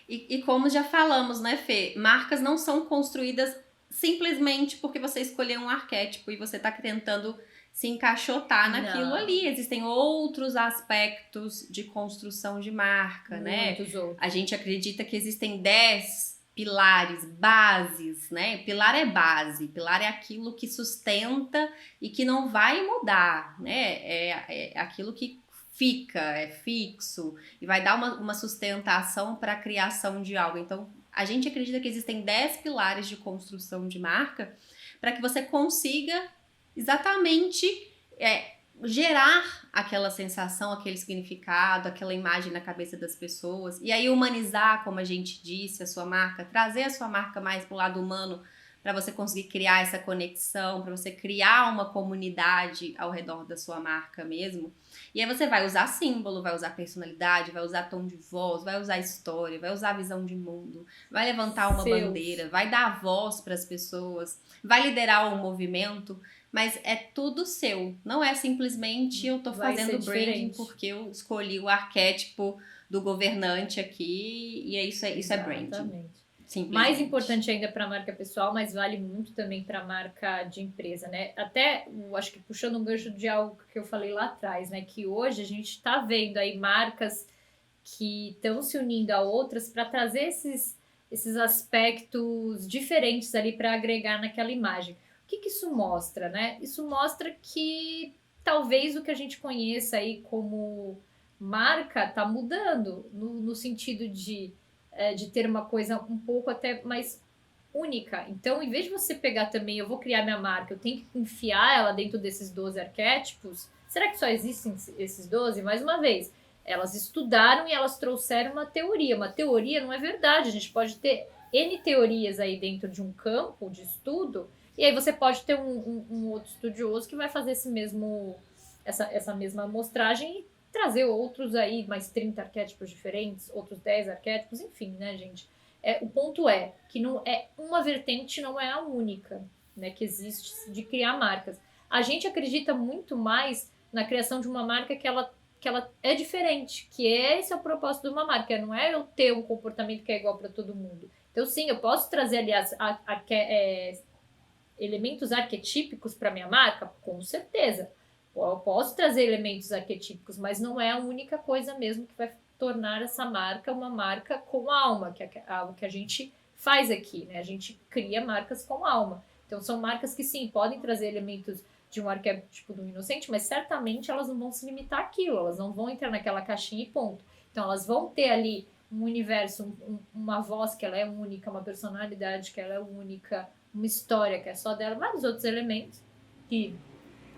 E como já falamos, né, Fê? Marcas não são construídas simplesmente porque você escolheu um arquétipo e você está tentando se encaixotar naquilo ali. Existem outros aspectos de construção de marca, né? Outros. A gente acredita que existem 10 pilares, bases, né? Pilar é base, pilar é aquilo que sustenta e que não vai mudar, né? É aquilo que fica, é fixo e vai dar uma sustentação para a criação de algo. Então, a gente acredita que existem 10 pilares de construção de marca para que você consiga exatamente gerar aquela sensação, aquele significado, aquela imagem na cabeça das pessoas. E aí humanizar, como a gente disse, a sua marca, trazer a sua marca mais pro lado humano para você conseguir criar essa conexão, para você criar uma comunidade ao redor da sua marca mesmo. E aí você vai usar símbolo, vai usar personalidade, vai usar tom de voz, vai usar história, vai usar visão de mundo, vai levantar uma bandeira, vai dar voz para as pessoas, vai liderar um movimento, mas é tudo seu. Não é simplesmente eu tô fazendo branding porque eu escolhi o arquétipo do governante aqui e isso é branding. Mais importante ainda para a marca pessoal, mas vale muito também para a marca de empresa, né? Até, acho que puxando um gancho de algo que eu falei lá atrás, né? Que hoje a gente está vendo aí marcas que estão se unindo a outras para trazer esses aspectos diferentes ali para agregar naquela imagem. O que isso mostra, né? Isso mostra que talvez o que a gente conheça aí como marca está mudando no sentido de ter uma coisa um pouco até mais única. Então, em vez de você pegar também, eu vou criar minha marca, eu tenho que enfiar ela dentro desses 12 arquétipos, será que só existem esses 12? Mais uma vez, elas estudaram e elas trouxeram uma teoria. Uma teoria não é verdade, a gente pode ter N teorias aí dentro de um campo de estudo, e aí você pode ter um outro estudioso que vai fazer esse mesmo essa mesma amostragem e trazer outros aí, mais 30 arquétipos diferentes, outros 10 arquétipos, enfim, né, gente? O ponto é que não é uma vertente, não é a única, né, que existe de criar marcas. A gente acredita muito mais na criação de uma marca que ela é diferente, que esse é o propósito de uma marca, não é eu ter um comportamento que é igual para todo mundo. Então, sim, eu posso trazer, aliás, elementos arquetípicos para minha marca, com certeza. Eu posso trazer elementos arquetípicos, mas não é a única coisa mesmo que vai tornar essa marca uma marca com alma, que é algo que a gente faz aqui, né? A gente cria marcas com alma. Então, são marcas que, sim, podem trazer elementos de um arquétipo do inocente, mas certamente elas não vão se limitar àquilo, elas não vão entrar naquela caixinha e ponto. Então, elas vão ter ali um universo, uma voz que ela é única, uma personalidade que ela é única, uma história que é só dela, vários outros elementos que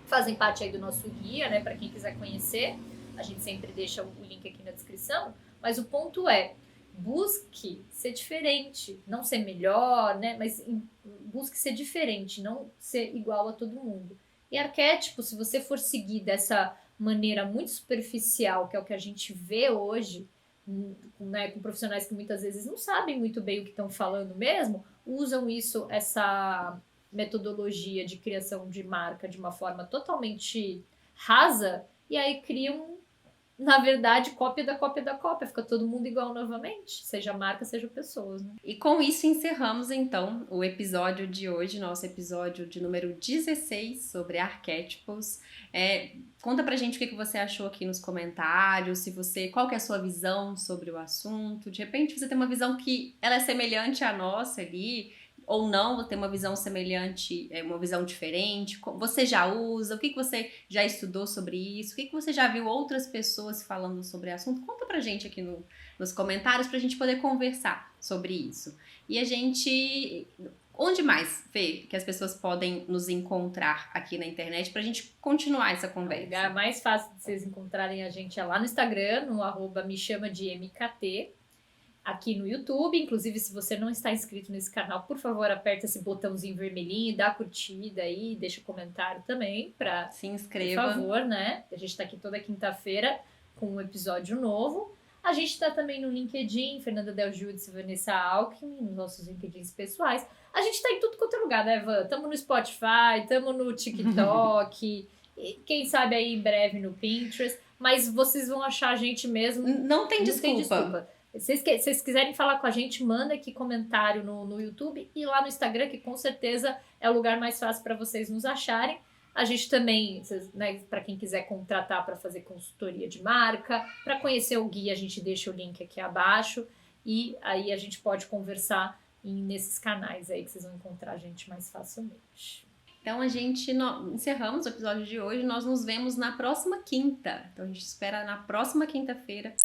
fazem parte aí do nosso guia, né, para quem quiser conhecer. A gente sempre deixa o link aqui na descrição, mas o ponto é, busque ser diferente, não ser melhor, né, mas busque ser diferente, não ser igual a todo mundo. E arquétipo, se você for seguir dessa maneira muito superficial, que é o que a gente vê hoje, né, com profissionais que muitas vezes não sabem muito bem o que estão falando mesmo, usam isso, essa metodologia de criação de marca de uma forma totalmente rasa, e aí criam, na verdade, cópia da cópia da cópia. Fica todo mundo igual novamente, seja marca, seja pessoas. Né? E com isso encerramos, então, o episódio de hoje, nosso episódio de número 16 sobre arquétipos. Conta pra gente o que você achou aqui nos comentários, qual que é a sua visão sobre o assunto. De repente você tem uma visão que ela é semelhante à nossa ali, ou não, você tem uma visão semelhante, uma visão diferente, você já usa, o que você já estudou sobre isso, o que você já viu outras pessoas falando sobre o assunto, conta pra gente aqui nos comentários pra gente poder conversar sobre isso. E a gente... Onde mais, Fê, que as pessoas podem nos encontrar aqui na internet pra gente continuar essa conversa? O lugar mais fácil de vocês encontrarem a gente é lá no Instagram, no @mechama_de_mkt. Aqui no YouTube, inclusive se você não está inscrito nesse canal, por favor, aperta esse botãozinho vermelhinho, dá curtida aí, deixa comentário também para se inscreva. Por favor, né? A gente está aqui toda quinta-feira com um episódio novo. A gente está também no LinkedIn, Fernanda Del Giudice e Vanessa Alckmin, nos nossos LinkedIns pessoais. A gente está em tudo quanto é lugar, né, Van? Estamos no Spotify, estamos no TikTok, e quem sabe aí em breve no Pinterest, mas vocês vão achar a gente mesmo. Não tem desculpa. Se vocês quiserem falar com a gente, manda aqui comentário no YouTube e lá no Instagram, que com certeza é o lugar mais fácil para vocês nos acharem. A gente também, né, para quem quiser contratar para fazer consultoria de marca, para conhecer o guia, a gente deixa o link aqui abaixo e aí a gente pode conversar nesses canais aí que vocês vão encontrar a gente mais facilmente. Então a gente encerramos o episódio de hoje, nós nos vemos na próxima quinta. Então a gente espera na próxima quinta-feira.